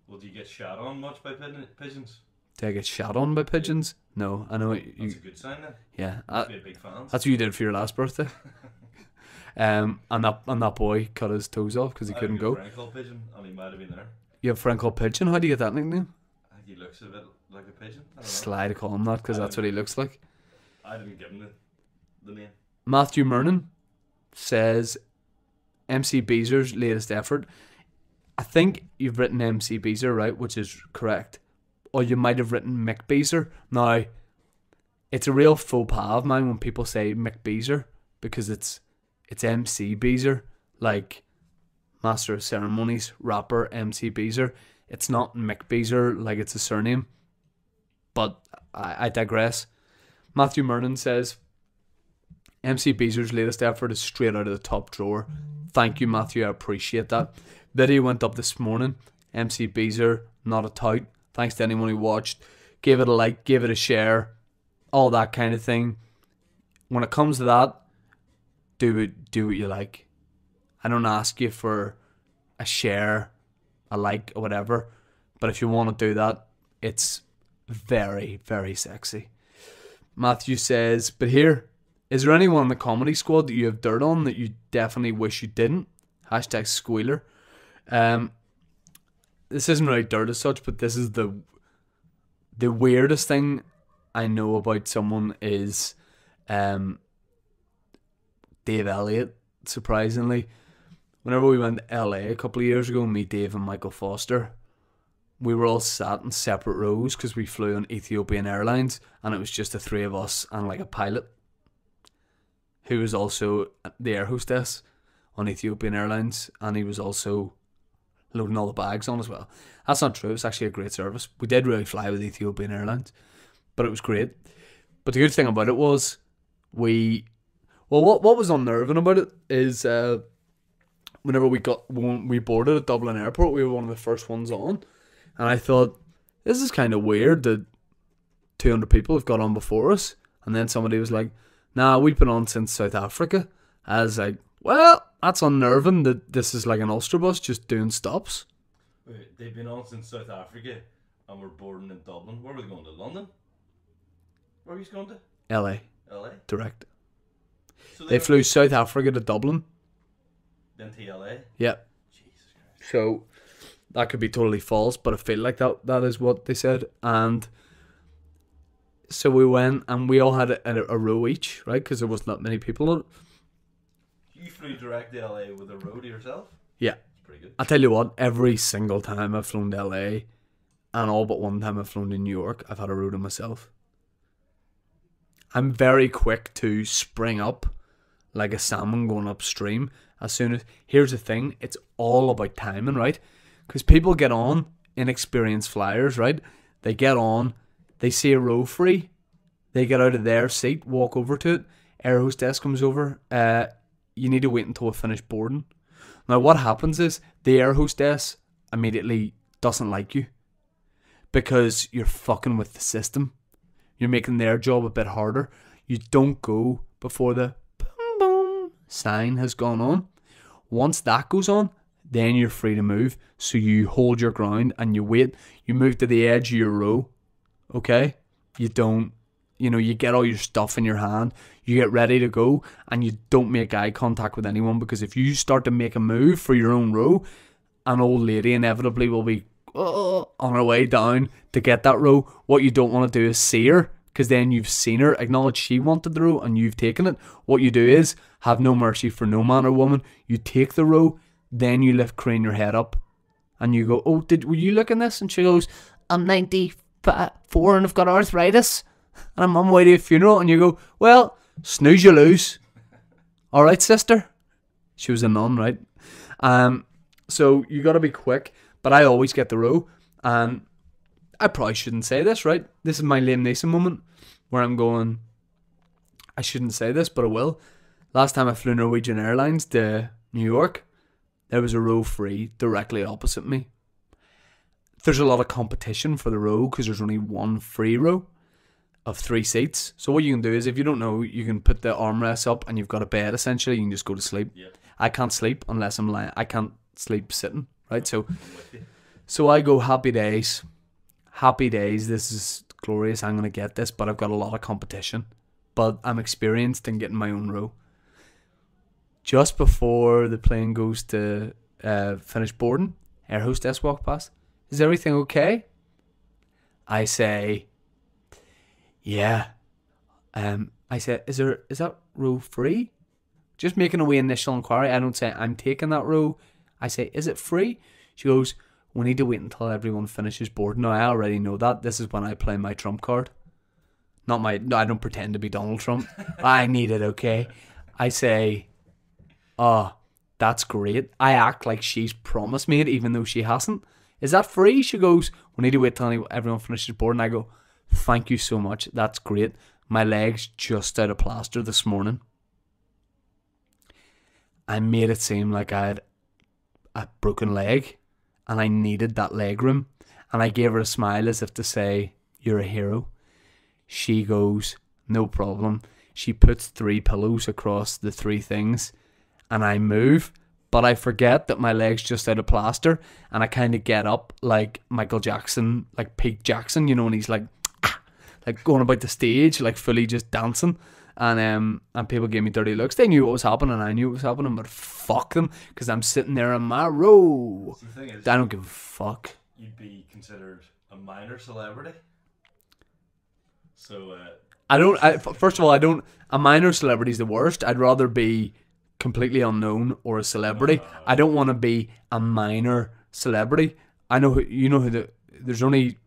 Well, do you get shot on much by pigeons? Do I get shot on by pigeons? No, I know you. That's a good sign then. Yeah, Be a big fan. That's what you did for your last birthday. And that boy cut his toes off because he couldn't go. I have a friend called Pigeon, and he might have been there. You have a friend called Pigeon? How do you get that nickname? I think he looks a bit like a pigeon. I don't know. Sly to call him that because that's what he looks like. I didn't give him the name. Matthew Mernon says, MC Beezer's latest effort. I think you've written MC Beezer, right, which is correct. Or you might have written Mick Beezer. Now, it's a real faux pas of mine when people say Mick Beezer, because it's MC Beezer, like Master of Ceremonies, rapper MC Beezer. It's not Mick Beezer, like it's a surname. But I digress. Matthew Mernon says, MC Beezer's latest effort is straight out of the top drawer. Thank you, Matthew. I appreciate that. Video went up this morning. MC Beezer, not a tout. Thanks to anyone who watched. Give it a like, give it a share, all that kind of thing. When it comes to that, do what you like. I don't ask you for a share, a like, or whatever. But if you want to do that, it's very, very sexy. Matthew says, but here, is there anyone in the comedy squad that you have dirt on that you definitely wish you didn't? Hashtag squealer. This isn't really dirt as such, but this is the weirdest thing I know about someone is Dave Elliott, surprisingly. Whenever we went to LA a couple of years ago, me, Dave and Michael Foster, we were all sat in separate rows because we flew on Ethiopian Airlines, and it was just the three of us and like a pilot who was also the air hostess on Ethiopian Airlines, and he was also loading all the bags on as well. That's not true. It's actually a great service. We did really fly with Ethiopian Airlines, but it was great. But the good thing about it was what was unnerving about it is when we boarded at Dublin Airport, we were one of the first ones on, and I thought, this is kind of weird that 200 people have got on before us, and then somebody was like, nah, we've been on since South Africa. I was like, well, that's unnerving that this is like an Ulster bus just doing stops. Wait, they've been on since South Africa and we're boarding in Dublin. Where were they going to? London? Where were you going to? LA. LA? Direct. So they flew South Africa to Dublin. Then to LA? Yeah. Jesus Christ. So that could be totally false, but I feel like that is what they said. And so we went and we all had a row each, right? Because there wasn't that many people on it. You flew direct to LA with a row to yourself? Yeah. That's pretty good. I'll tell you what, every single time I've flown to LA, and all but one time I've flown to New York, I've had a row to myself. I'm very quick to spring up like a salmon going upstream. Here's the thing, it's all about timing, right? Because people get on, inexperienced flyers, right? They get on, they see a row free, they get out of their seat, walk over to it, air hostess comes over, you need to wait until we finish boarding. Now what happens is, the air hostess immediately doesn't like you, because you're fucking with the system. You're making their job a bit harder. You don't go before the boom boom sign has gone on. Once that goes on, then you're free to move. So you hold your ground and you wait. You move to the edge of your row, okay? You don't, you get all your stuff in your hand. You get ready to go and you don't make eye contact with anyone, because if you start to make a move for your own row, an old lady inevitably will be on her way down to get that row. What you don't want to do is see her, because then you've seen her, acknowledge she wanted the row and you've taken it. What you do is have no mercy for no man or woman. You take the row, then you crane your head up and you go, oh, were you looking this? And she goes, I'm 94 and I've got arthritis and I'm on my way to a funeral. And you go, well, snooze you lose. All right, sister. She was a nun, right? So you got to be quick, but I always get the row. And I probably shouldn't say this, right? This is my Liam Neeson moment where I'm going, I shouldn't say this, but I will. Last time I flew Norwegian Airlines to New York, there was a row free directly opposite me. There's a lot of competition for the row because there's only one free row of 3 seats. So what you can do is, if you don't know, you can put the armrests up and you've got a bed essentially. You can just go to sleep. Yep. I can't sleep unless I'm lying. I can't sleep sitting, right? So I go, happy days. Happy days. This is glorious. I'm going to get this, but I've got a lot of competition. But I'm experienced in getting my own row. Just before the plane goes to finish boarding, air hostess walk past. Is everything okay? I say, yeah. I said, is that row free? Just making a wee initial inquiry. I don't say I'm taking that row. I say, is it free? She goes, we need to wait until everyone finishes boarding. Now, I already know that. This is when I play my trump card. No, I don't pretend to be Donald Trump. I need it, okay? I say, oh, that's great. I act like she's promised me it even though she hasn't. Is that free? She goes, we need to wait till everyone finishes boarding. I go, thank you so much. That's great. My leg's just out of plaster this morning. I made it seem like I had a broken leg and I needed that leg room. And I gave her a smile as if to say, you're a hero. She goes, no problem. She puts 3 pillows across the 3 things and I move, but I forget that my leg's just out of plaster and I kind of get up like Michael Jackson, like Pete Jackson, when he's like going about the stage, like fully just dancing. And people gave me dirty looks. They knew what was happening and I knew what was happening, but fuck them, because I'm sitting there in my row. So the thing is, I don't give a fuck. You'd be considered a minor celebrity. So first of all, a minor celebrity is the worst. I'd rather be completely unknown or a celebrity. I don't want to be a minor celebrity. I know there's only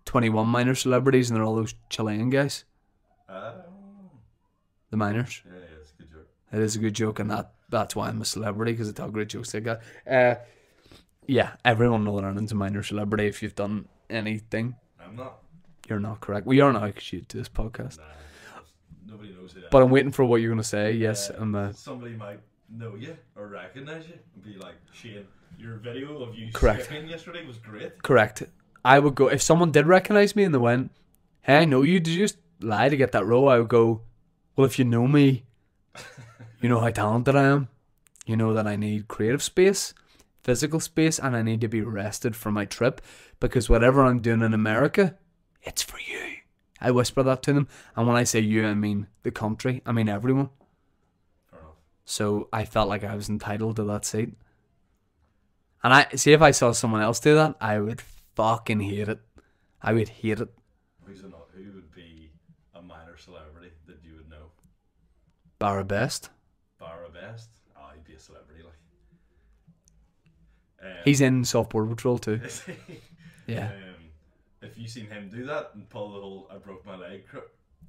21 minor celebrities and they're all those Chilean guys. The minors. Yeah, it's a good joke. It is a good joke, and that's why I'm a celebrity, because I tell great jokes like that. Yeah, everyone knows that Aaron's a minor celebrity if you've done anything. I'm not. You're not correct. We are now, because you do this podcast. Nah, nobody knows who that. But I'm waiting for what you're going to say. Yes, somebody might know you or recognise you and be like, Shane, your video of you correct. skipping yesterday was great. Correct. I would go, if someone did recognise me and they went, hey, I know you, did you just lie to get that role? I would go, well, if you know me, you know how talented I am. You know that I need creative space, physical space, and I need to be rested for my trip, because whatever I'm doing in America, it's for you. I whisper that to them, and when I say you, I mean the country. I mean everyone. Fair enough. So I felt like I was entitled to that seat. And I see, if I saw someone else do that, I would fucking hate it. I would hate it. Who would be a minor celebrity that you would know? Barra Best. Barra Best? Oh, he'd be a celebrity, like. He's in Soft Border Patrol too. Yeah. If you seen him do that and pull the whole I broke my leg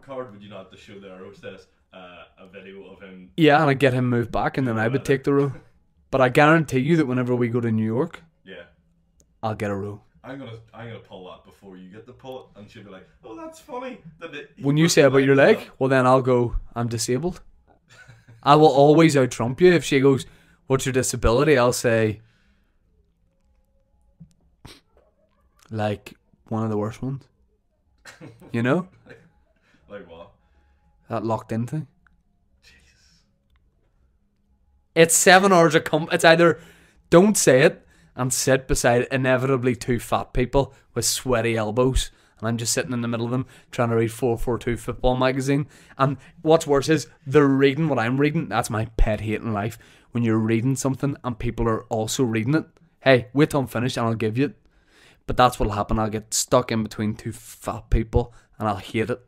card, would you not have to show the air hostess a video of him? Yeah, and I'd get him moved back and then I would take the row. But I guarantee you that whenever we go to New York, yeah, I'll get a row. I'm gonna pull that before you get to pull it, and she'll be like, "Oh, that's funny." When you say about your leg, well then I'll go, I'm disabled. I will always out trump you. If she goes, what's your disability? I'll say, like, one of the worst ones. You know? Like what? That locked in thing. Jesus. It's 7 hours it's either don't say it, and sit beside inevitably two fat people with sweaty elbows. And I'm just sitting in the middle of them trying to read 442 football magazine. And what's worse is they're reading what I'm reading. That's my pet hate in life. When you're reading something and people are also reading it. Hey, wait till I'm finished and I'll give you it. But that's what'll happen. I'll get stuck in between two fat people and I'll hate it.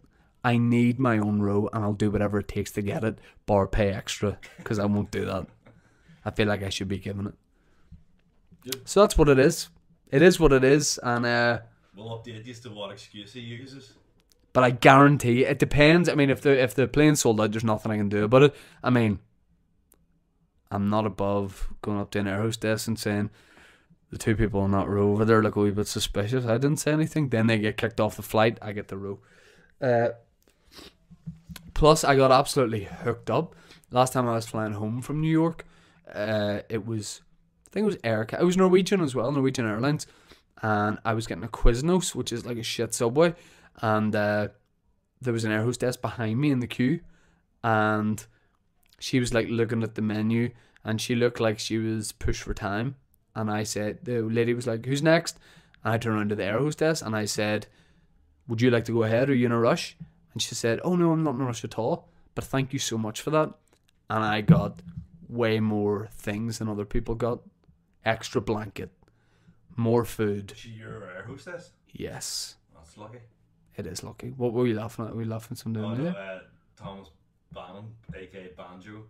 I need my own row and I'll do whatever it takes to get it, bar pay extra, because I won't do that. I feel like I should be given it. Yep. So that's what it is. It is what it is, and we'll update you as to what excuse he uses. But I guarantee it depends. I mean, if the plane's sold out, there's nothing I can do about it. I mean, I'm not above going up to an air hostess and saying the two people in that row over there look a wee bit suspicious. I didn't say anything. Then they get kicked off the flight. I get the row. Plus, I got absolutely hooked up. Last time I was flying home from New York, it was It was Norwegian as well, Norwegian Airlines. And I was getting a Quiznos, which is like a shit Subway. And there was an air hostess behind me in the queue. And she was like looking at the menu. And she looked like she was pushed for time. And I said, the lady was like, who's next? And I turned around to the air hostess and I said, would you like to go ahead? Are you in a rush? And she said, oh no, I'm not in a rush at all. But thank you so much for that. And I got way more things than other people got. Extra blanket. More food. Is she your air hostess? Yes. That's lucky. It is lucky. What were you laughing at? Were you laughing at something? Thomas Bannon, aka Banjo,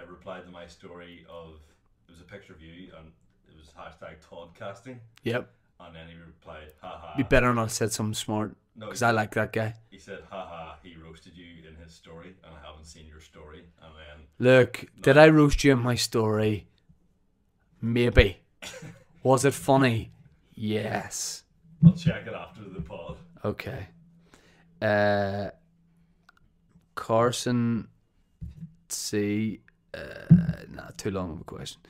replied to my story of, it was a picture of you and it was hashtag Toddcasting. Yep. And then he replied, haha. You better not have said something smart. No, because I like that guy. He said, haha, he roasted you in his story and I haven't seen your story. And then, look, did I roast you in my story? Maybe. Was it funny? Yes. I'll check it after the pod. Okay. Carson C. Nah, too long of a question.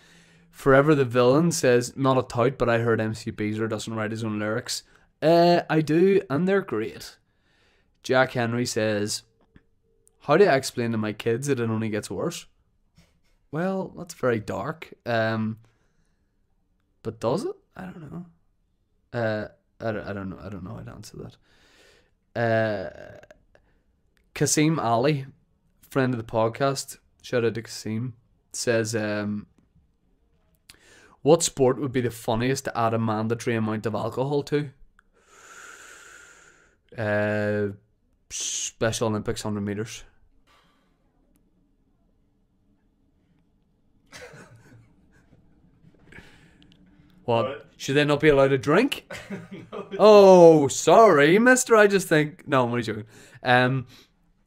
Forever the Villain says, not a tout, but I heard MC Beezer doesn't write his own lyrics. I do, and they're great. Jack Henry says, how do I explain to my kids that it only gets worse? Well, that's very dark. But does it? I don't know. I don't know. I don't know how to answer that. Kasim Ali, friend of the podcast, shout out to Kasim, says, what sport would be the funniest to add a mandatory amount of alcohol to? Special Olympics 100 meters. What? What? Should they not be allowed to drink? No, Oh, sorry, mister. I just think... No, I'm only joking.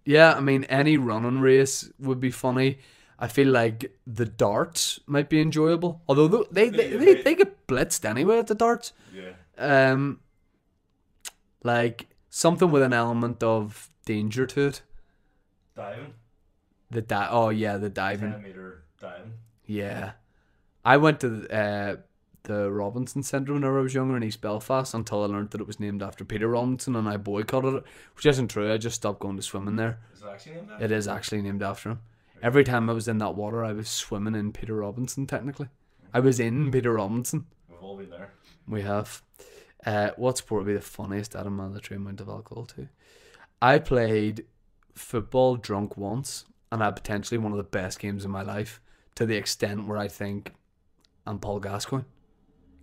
Yeah, I mean, any running race would be funny. I feel like the darts might be enjoyable. Although they get blitzed anyway at the darts. yeah. Like something with an element of danger to it. Diving. The diving. 10-meter diving. Yeah. I went to the Robinson Centre whenever I was younger in East Belfast until I learned that it was named after Peter Robinson and I boycotted it, which isn't true. I just stopped going to swimming there. Is it actually named after? It is actually named after him. Every time I was in that water, I was swimming in Peter Robinson, technically. I was in Peter Robinson. We've all been there. We have. What sport would be the funniest at a mandatory amount of alcohol to? I played football drunk once, and I had potentially one of the best games of my life, to the extent where I think I'm Paul Gascoigne.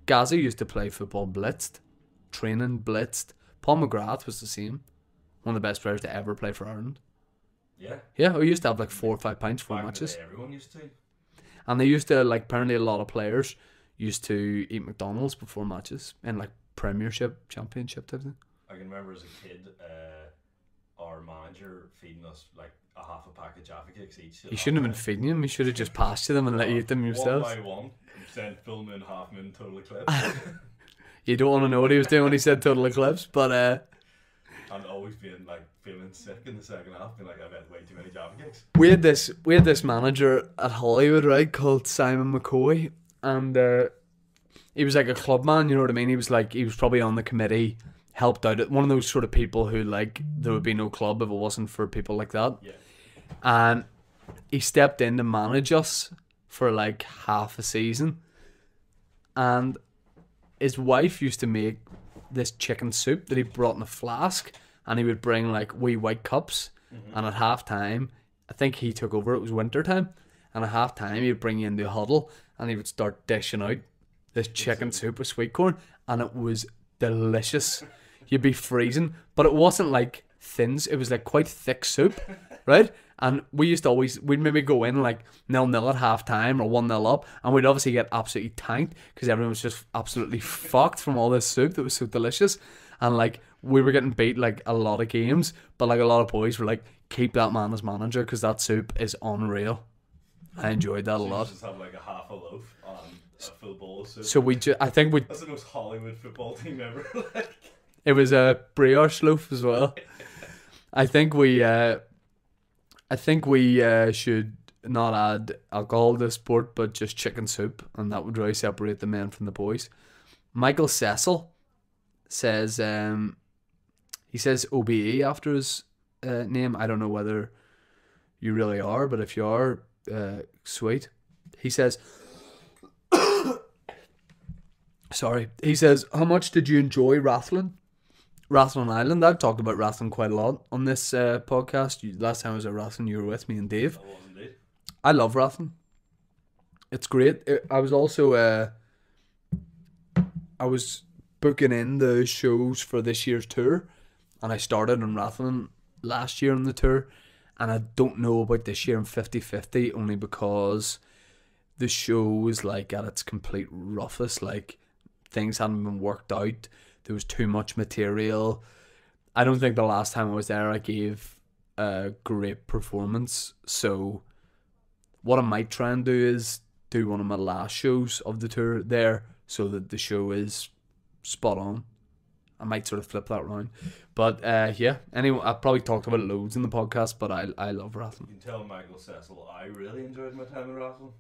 Gazza used to play football blitzed, training blitzed. Paul McGrath was the same. One of the best players to ever play for Ireland. Yeah. Yeah, we used to have like 4 or 5 pints for Back in the matches. day, everyone used to. And they used to, like, apparently a lot of players used to eat McDonald's before matches in like Premiership, Championship type thing. I can remember as a kid, our manager feeding us like a half a pack of Jaffa Cakes each. You shouldn't have been feeding them. You should have just passed to them and let you eat them yourselves. 1 by 1, sent full moon, half moon, total eclipse. You don't want to know what he was doing when he said total eclipse, but And always being like feeling sick in the second half, being like, I've had way too many Jaffa Cakes. we had this manager at Hollywood, right, called Simon McCoy, and he was like a club man, you know what I mean? He was probably on the committee, helped out. One of those sort of people who, like, there would be no club if it wasn't for people like that. Yeah. And he stepped in to manage us for like half a season. and his wife used to make this chicken soup that he brought in a flask, and he would bring like wee white cups, and at half time, I think he took over, it was winter time, and at half time he'd bring you into a huddle and he would start dishing out this chicken soup with sweet corn, and it was delicious. You'd be freezing, but it wasn't like thins, it was like quite thick soup, right? And we used to always, we'd maybe go in like 0-0 at half time or 1-0 up, and we'd obviously get absolutely tanked because everyone was just absolutely fucked from all this soup that was so delicious. And like we were getting beat like a lot of games, but like a lot of boys were like, keep that man as manager because that soup is unreal. I enjoyed that a lot. Just have like a half a loaf on a full bowl of soup. So I think we. That's the most Hollywood football team ever. Like. It was a brioche loaf as well. I think we should not add alcohol to the sport, but just chicken soup, and that would really separate the men from the boys. Michael Cecil says, he says OBE after his name. I don't know whether you really are, but if you are, sweet. He says, sorry. He says, how much did you enjoy Rathlin Island? I've talked about Rathlin quite a lot on this podcast. Last time I was at Rathlin, you were with me and Dave. I was indeed. I love Rathlin. It's great. I was also I was booking in the shows for this year's tour, and I started in Rathlin last year on the tour, and I don't know about this year in 50-50 only because the show was like at its complete roughest. Like things hadn't been worked out. There was too much material. I don't think the last time I was there I gave a great performance. So what I might try and do is do one of my last shows of the tour there so that the show is spot on. I might sort of flip that around. But yeah, anyway, I've probably talked about it loads in the podcast, but I love Rathlin. You can tell Michael Cecil I really enjoyed my time in Rathlin.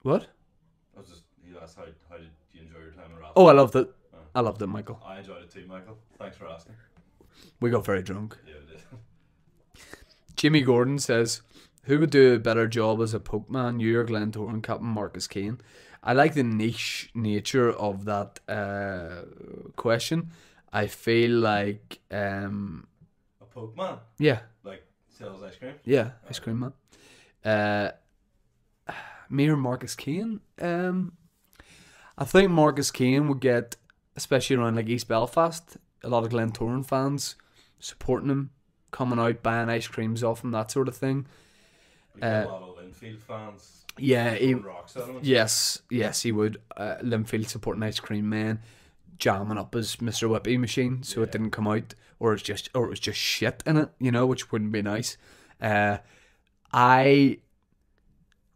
What? I was just, he asked how did you enjoy your time in Rathlin? Oh, I loved it. I loved it, Michael. I enjoyed it too, Michael. Thanks for asking. We got very drunk. Yeah, we did. Jimmy Gordon says, who would do a better job as a Pokeman, you or Glenn Torn, Captain Marcus Kane? I like the niche nature of that question. I feel like... a Pokemon? Yeah. Like, sells ice cream? Yeah, ice cream man. Me or Marcus Kane? I think Marcus Kane would get, especially around like East Belfast, a lot of Glentoran fans supporting him, coming out, buying ice creams off him, that sort of thing. We got a lot of Linfield fans. Yeah, yes, he would. Linfield supporting Ice Cream Man, jamming up his Mr. Whippy machine so it didn't come out, or it was just shit in it, you know, which wouldn't be nice. I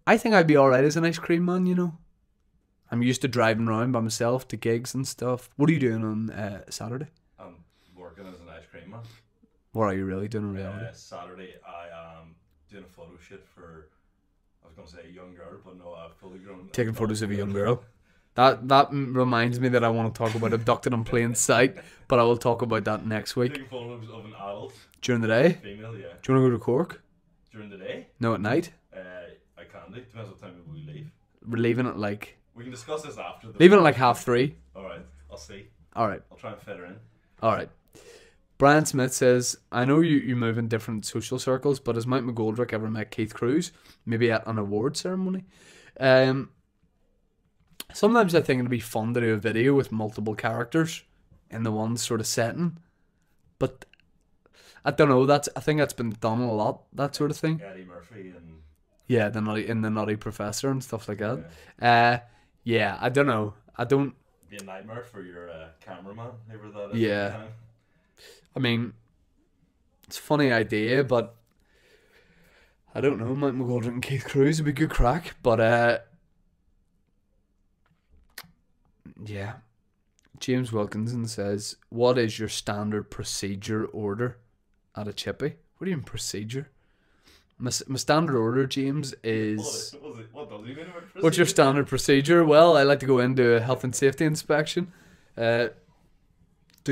think I'd be alright as an ice cream man, you know. I'm used to driving around by myself to gigs and stuff. What are you doing on Saturday? I'm working as an ice cream man. What are you really doing in reality? Saturday I am doing a photo shoot for, I was going to say a young girl, but no, a fully grown... Taking photos of a young girl. That reminds me that I want to talk about abducted in plain sight, but I will talk about that next week. Taking photos of an adult. During the day? Female, yeah. Do you want to go to Cork? During the day? No, at night? I can do. Depends what time we leave. We're leaving at like... We can discuss this after. Leaving at like 3:30. Alright, I'll see. Alright. I'll try and fit her in. Alright. Brian Smith says, I know you move in different social circles, but has Mike McGoldrick ever met Keith Cruz? Maybe at an award ceremony? Sometimes I think it'd be fun to do a video with multiple characters in the one sort of setting. But I don't know, I think that's been done a lot, that sort of thing. Eddie Murphy and... Yeah, the Nutty Professor and stuff like that. Yeah, I don't know. I don't... Be a nightmare for your cameraman, whoever that is. Yeah. I mean, it's a funny idea, but I don't know. Mike McGoldrick and Keith Cruz would be good crack, but yeah. James Wilkinson says, what is your standard procedure order at a chippy? What do you mean procedure? My standard order, James, is... What does he mean about procedure? What's your standard procedure? Well, I like to go into a health and safety inspection, do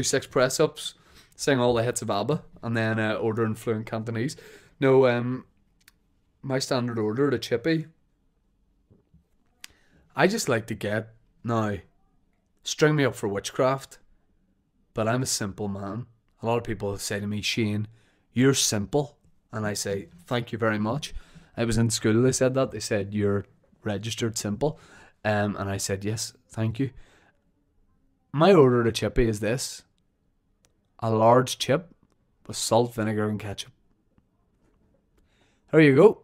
6 press-ups, sing all the hits of ABBA, and then order in fluent Cantonese. No, my standard order at a chippy, I just like to get Now, string me up for witchcraft, but I'm a simple man. A lot of people say to me, Shane, you're simple. And I say, thank you very much. I was in school, they said that. They said, you're registered simple. And I said, yes, thank you. My order to chippy is this. A large chip with salt, vinegar and ketchup. There you go.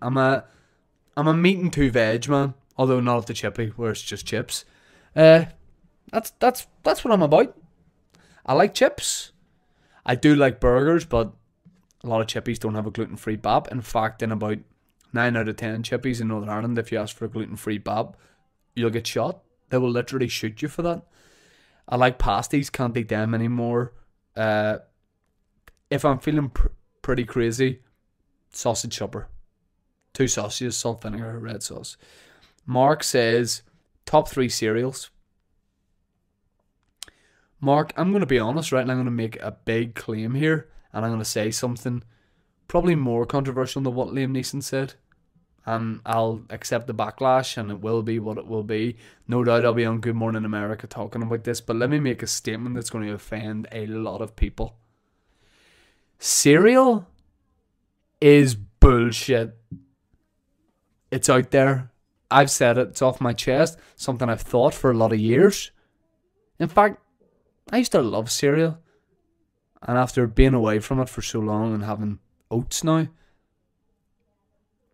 I'm a meat and 2 veg man, although not at the chippy where it's just chips. That's what I'm about. I like chips. I do like burgers, but a lot of chippies don't have a gluten-free bab. In fact, in about 9 out of 10 chippies in Northern Ireland, if you ask for a gluten-free bab, you'll get shot. They will literally shoot you for that. I like pasties, can't eat them anymore. If I'm feeling pretty crazy, sausage supper. 2 sausages, salt, vinegar, red sauce. Mark says, top 3 cereals. Mark, I'm going to be honest, right? And I'm going to make a big claim here. And I'm going to say something probably more controversial than what Liam Neeson said. And I'll accept the backlash, and it will be what it will be. No doubt I'll be on Good Morning America talking about this. But let me make a statement that's going to offend a lot of people. Cereal is bullshit. It's out there. I've said it. It's off my chest. Something I've thought for a lot of years. In fact, I used to love cereal. And after being away from it for so long and having oats now,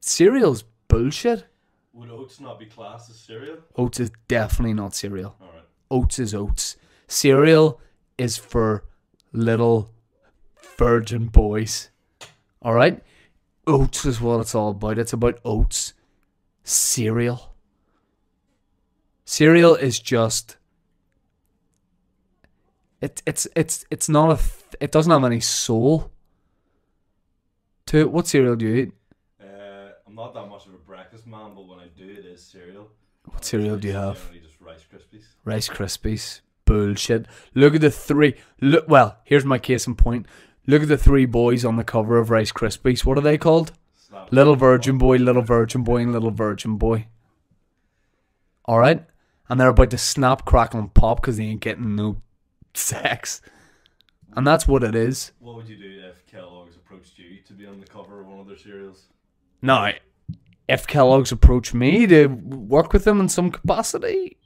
cereal's bullshit. Would oats not be classed as cereal? Oats is definitely not cereal. Alright. Oats is oats. Cereal is for little virgin boys. Alright? Oats is what it's all about. It's about oats. Cereal. Cereal is just... It's not it doesn't have any soul to it. What cereal do you eat? I'm not that much of a breakfast man, but when I do, it is cereal. What cereal do you have? Generally just Rice Krispies. Rice Krispies. Bullshit. Look at the 3. Well, here's my case in point. Look at the 3 boys on the cover of Rice Krispies. What are they called? Little Virgin Boy, Little Virgin Boy, and Little Virgin Boy. Alright? And they're about to snap, crackle, and pop because they ain't getting no sex. And that's what it is. What would you do if Kellogg's approached you to be on the cover of one of their cereals? Now, if Kellogg's approached me to work with them in some capacity,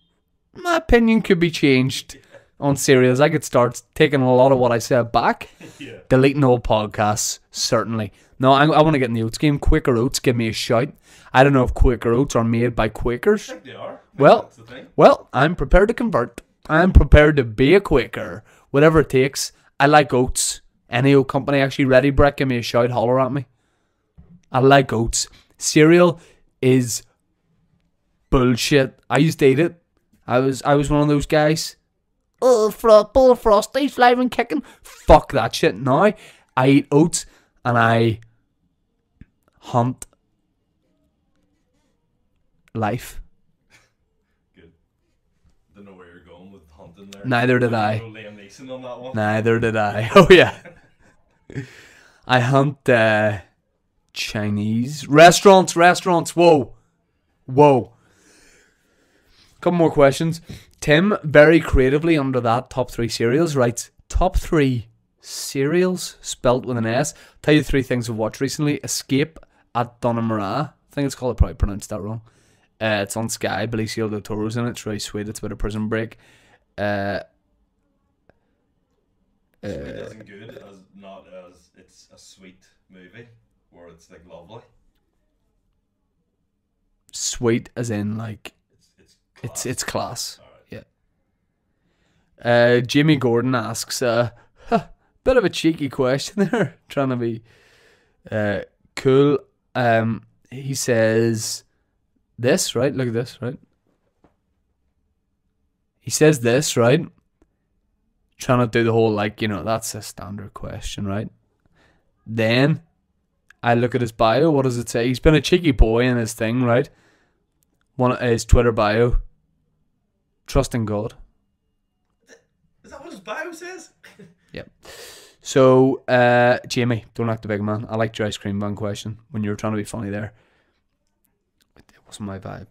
my opinion could be changed on cereals. I could start taking a lot of what I said back. Yeah. Deleting old podcasts, certainly. No, I want to get in the oats game. Quaker Oats, give me a shout. I don't know if Quaker Oats are made by Quakers. I think they are. Well, that's the thing. Well, I'm prepared to convert. I'm prepared to be a Quaker. Whatever it takes. I like oats. Any oat company actually ready, Brett, give me a shout. Holler at me. I like oats. Cereal is bullshit. I used to eat it. I was one of those guys. Oh, bowl of Frosties, live and kicking. Fuck that shit. Now I eat oats and I hunt life. Good. Don't know where you're going with hunting there. Neither did I. Liam Neeson on that one. Neither did I. Oh yeah. I hunt Chinese restaurants. Whoa. Couple more questions. Tim, very creatively under that top 3 cereals, writes top 3 cereals spelt with an S. Tell you 3 things I've watched recently. Escape at Donnemara. I think it's called. I probably pronounced that wrong. It's on Sky. Benicio del Toro's in it. It's really sweet. It's about a prison break. Sweet isn't good as not as it's a sweet movie where it's like lovely. Sweet as in like it's class. Right. Yeah. Jimmy Gordon asks bit of a cheeky question there, trying to be cool. He says this, right? Look at this, right? He says this, right? Trying to do the whole, like, you know, that's a standard question, right? Then I look at his bio. What does it say? He's been a cheeky boy in his thing, right? One of his Twitter bio. Trust in God. Is that what his bio says? Yep. So, Jamie, don't act the big man. I liked your ice cream van question when you were trying to be funny there. It wasn't my vibe.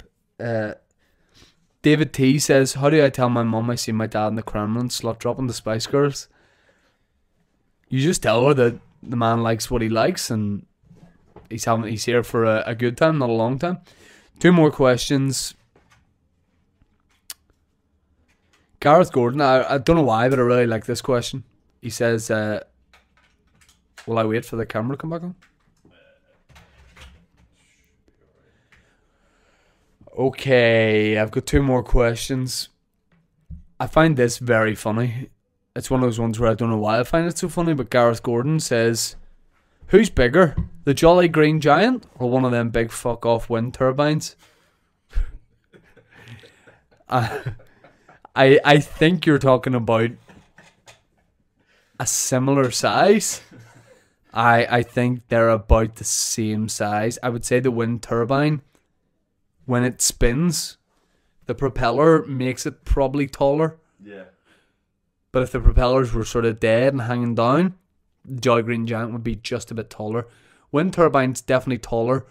David T says, how do I tell my mum I see my dad in the Kremlin slut dropping the Spice Girls? You just tell her that the man likes what he likes and he's here for a good time, not a long time. 2 more questions. Gareth Gordon, I don't know why, but I really like this question. He says, will I wait for the camera to come back on? Okay, I've got 2 more questions. I find this very funny. It's one of those ones where I don't know why I find it so funny, but Gareth Gordon says, who's bigger, the Jolly Green Giant or one of them big fuck off wind turbines? I think you're talking about a similar size. I think they're about the same size. I would say the wind turbine, when it spins, the propeller makes it probably taller. Yeah. But if the propellers were sort of dead and hanging down, Jolly Green Giant would be just a bit taller. Wind turbine's definitely taller.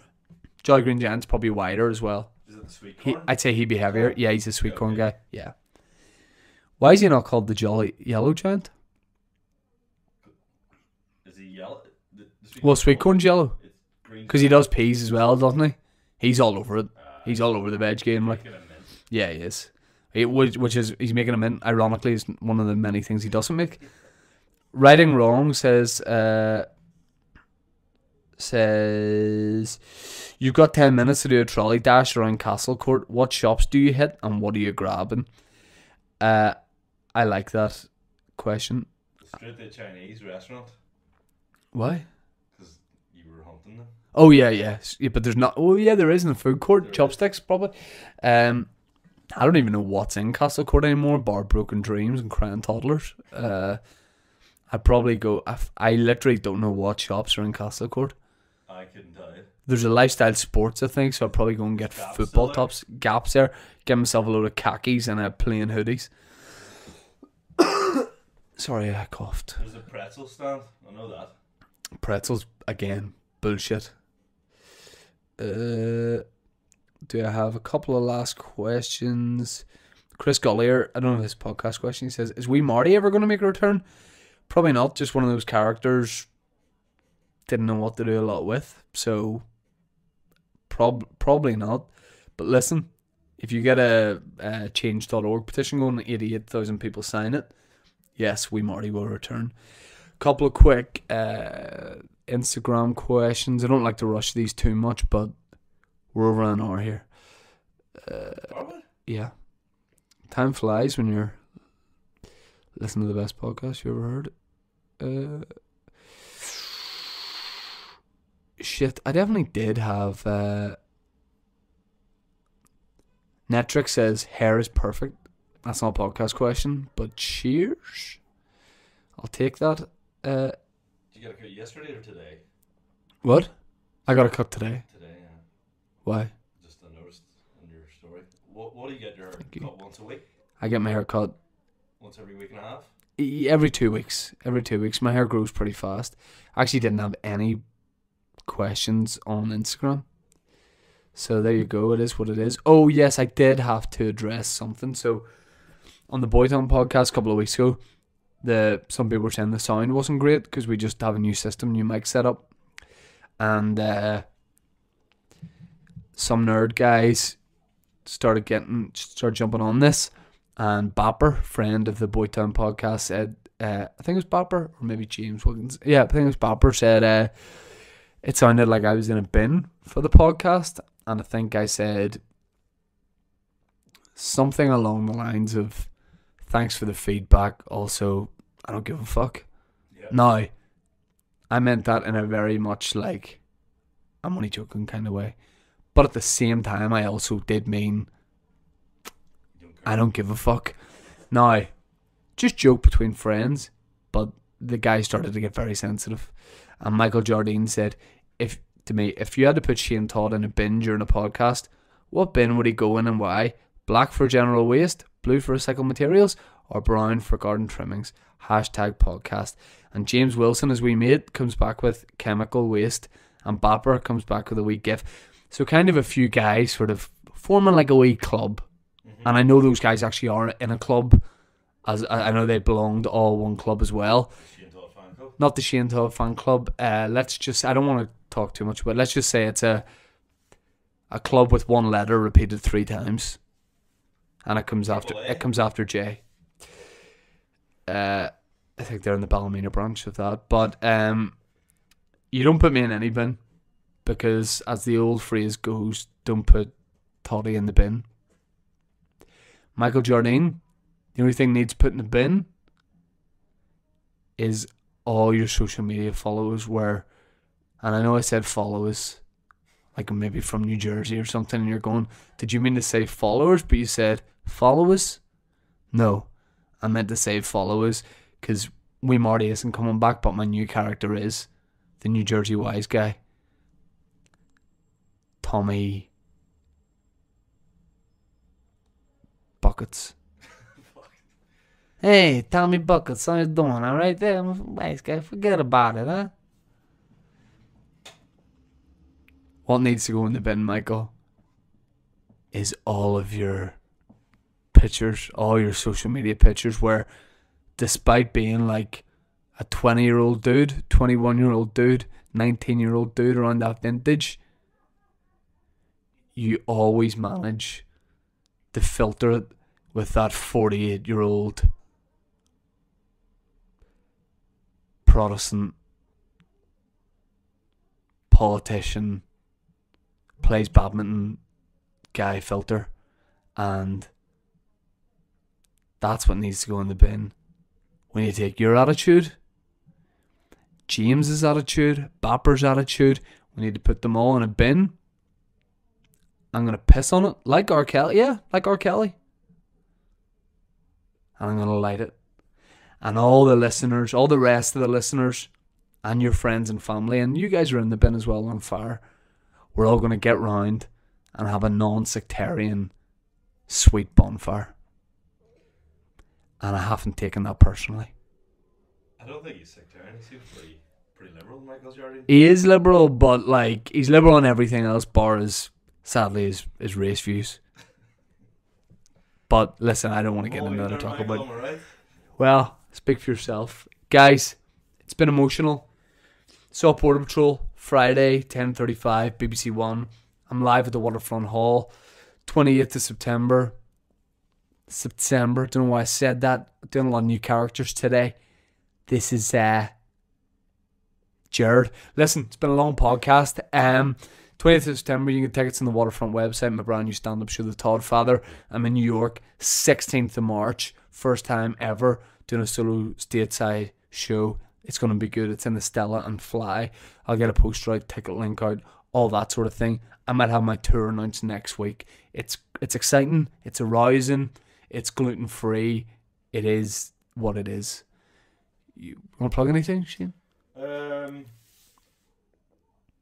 Jolly Green Giant's probably wider as well. Is it the sweet corn? I'd say he'd be heavier. Yeah, he's a sweet corn guy. Yeah. Why is he not called the Jolly Yellow Giant? Is he yellow? Well, sweet corn's yellow. Because he does peas as well, doesn't he? He's all over it. He's all over the veg game. Like, yeah, he is. Which is, he's making a mint. Ironically, is one of the many things he doesn't make. Righting Wrong says, you've got 10 minutes to do a trolley dash around Castle Court. What shops do you hit and what are you grabbing? I like that question. Straight to a Chinese restaurant. Why? Because you were hunting them. Oh yeah, but there's not. Oh yeah, there is in the food court. There chopsticks, probably. I don't even know what's in Castle Court anymore. Bar Broken Dreams and Crying Toddlers. I'd probably go. I literally don't know what shops are in Castle Court. I couldn't tell you. There's a Lifestyle Sports, I think, so I'd probably go and get football tops. Gaps there. Get myself a load of khakis and a plain hoodies. Sorry, I coughed. There's a pretzel stand. I know that. Pretzels, again, bullshit. Do I have a couple of last questions? Chris Gollier, I don't know his podcast question. He says, is Wee Marty ever going to make a return? Probably not. Just one of those characters didn't know what to do a lot with. So, probably not. But listen, if you get a change.org petition going, 88,000 people sign it, yes, Wee Marty will return. Couple of quick Instagram questions. I don't like to rush these too much, but we're over an hour here. Are we? Yeah. Time flies when you're listening to the best podcast you ever heard. Shit, I definitely did have... Netrix says, hair is perfect. That's not a podcast question, but cheers. I'll take that. Did you get a cut yesterday or today? What? I got a cut today. Today, yeah. Why? Just I noticed in your story. What do you get your hair cut once a week? I get my hair cut once every week and a half? Every 2 weeks. Every 2 weeks. My hair grows pretty fast. I actually didn't have any questions on Instagram. So there you go. It is what it is. Oh, yes, I did have to address something. So on the Boytown podcast a couple of weeks ago, some people were saying the sound wasn't great because we just have a new system, new mic setup. And some nerd guys started jumping on this. And Bapper, friend of the Boytown podcast, said, I think it was Bapper, or maybe James Wiggins. Yeah, I think it was Bapper, said it sounded like I was in a bin for the podcast. And I think I said something along the lines of, thanks for the feedback. Also, I don't give a fuck. Yeah. Now, I meant that in a very much like, I'm only joking kind of way. But at the same time, I also did mean, I don't give a fuck. Now, just joke between friends, but the guy started to get very sensitive. And Michael Jardine said, if you had to put Shane Todd in a bin during a podcast, what bin would he go in and why? Black for general waste, blue for recycled materials, or brown for garden trimmings? #podcast. And James Wilson, as we mate, comes back with chemical waste, and Bapper comes back with a wee gif. So kind of a few guys sort of forming like a wee club And I know those guys actually are in a club, as I know they belong to all one club as well. Shane Todd fan club. Not the Shane Todd fan club. Let's just, I don't want to talk too much, but let's just say it's a club with one letter repeated 3 times, and it comes after J. I think they're in the Ballymena branch of that, but you don't put me in any bin, because as the old phrase goes, don't put Toddy in the bin. Michael Jardine, the only thing needs put in the bin is all your social media followers were, and I know I said followers, like maybe from New Jersey or something, and you're going, did you mean to say followers? But you said followers? No, I meant to say followers, because Wee Marty isn't coming back, but my new character is, the New Jersey wise guy. Tommy Buckets. Hey, Tommy Buckets, how you doing? Alright there? Nice guy, forget about it, huh? What needs to go in the bin, Michael, is all of your pictures, all your social media pictures, where despite being like a 20-year-old dude, 21-year-old dude, 19-year-old dude around that vintage, you always manage to filter it with that 48-year-old Protestant politician, plays badminton guy filter, and that's what needs to go in the bin. When you take your attitude, James's attitude, Bapper's attitude, we need to put them all in a bin. I'm going to piss on it, like R. Kelly, yeah, like R. Kelly. And I'm going to light it. And all the listeners, all the rest of the listeners, and your friends and family, and you guys are in the bin as well on fire, we're all going to get round and have a non-sectarian sweet bonfire. And I haven't taken that personally. I don't think he's sectarian. He seems pretty liberal, Michael Jardine. He is liberal, but like he's liberal on everything else, bar his, sadly, his race views. But listen, I don't want to get into that or talk about. Right? Well, speak for yourself, guys. It's been emotional. Saw Border Patrol Friday, 10:35, BBC One. I'm live at the Waterfront Hall, 28th of September. Don't know why I said that. Doing a lot of new characters today. This is Jared. Listen, it's been a long podcast. 20th of September, you can get tickets on the Waterfront website. My brand new stand-up show, The Todd Father. I'm in New York. 16th of March, first time ever doing a solo stateside show. It's going to be good. It's in the Stella and Fly. I'll get a poster out, ticket link out, all that sort of thing. I might have my tour announced next week. It's exciting. It's arousing. It's gluten-free. It is what it is. You want to plug anything, Shane? No.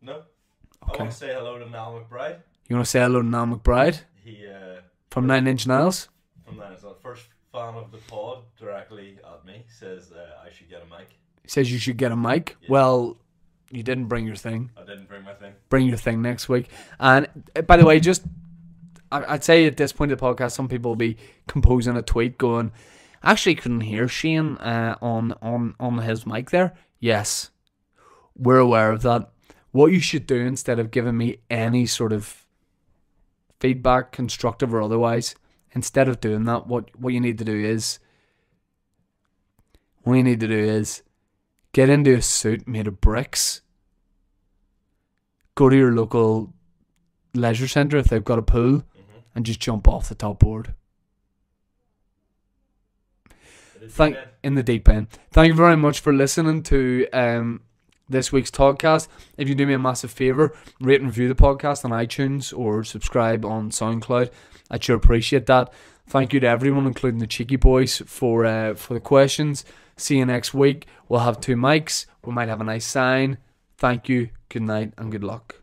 Okay. I want to say hello to Niall McBride. You want to say hello to Niall McBride? He from 9 Inch Nails? From 9 Inch Nails. First fan of the pod directly at me says I should get a mic. He says you should get a mic. Yeah. Well, you didn't bring your thing. I didn't bring my thing. Bring your thing next week. And by the way, just I'd say at this point of the podcast, some people will be composing a tweet going, I actually couldn't hear Shane on his mic there. Yes, we're aware of that. What you should do, instead of giving me any sort of feedback, constructive or otherwise, instead of doing that, what you need to do is get into a suit made of bricks, go to your local leisure centre if they've got a pool, and just jump off the top board. In the deep end. Thank you very much for listening to this week's Toddcast. If you do me a massive favour, rate and review the podcast on iTunes or subscribe on SoundCloud. I'd sure appreciate that. Thank you to everyone, including the cheeky boys, for the questions. See you next week. We'll have 2 mics. We might have a nice sign. Thank you. Good night and good luck.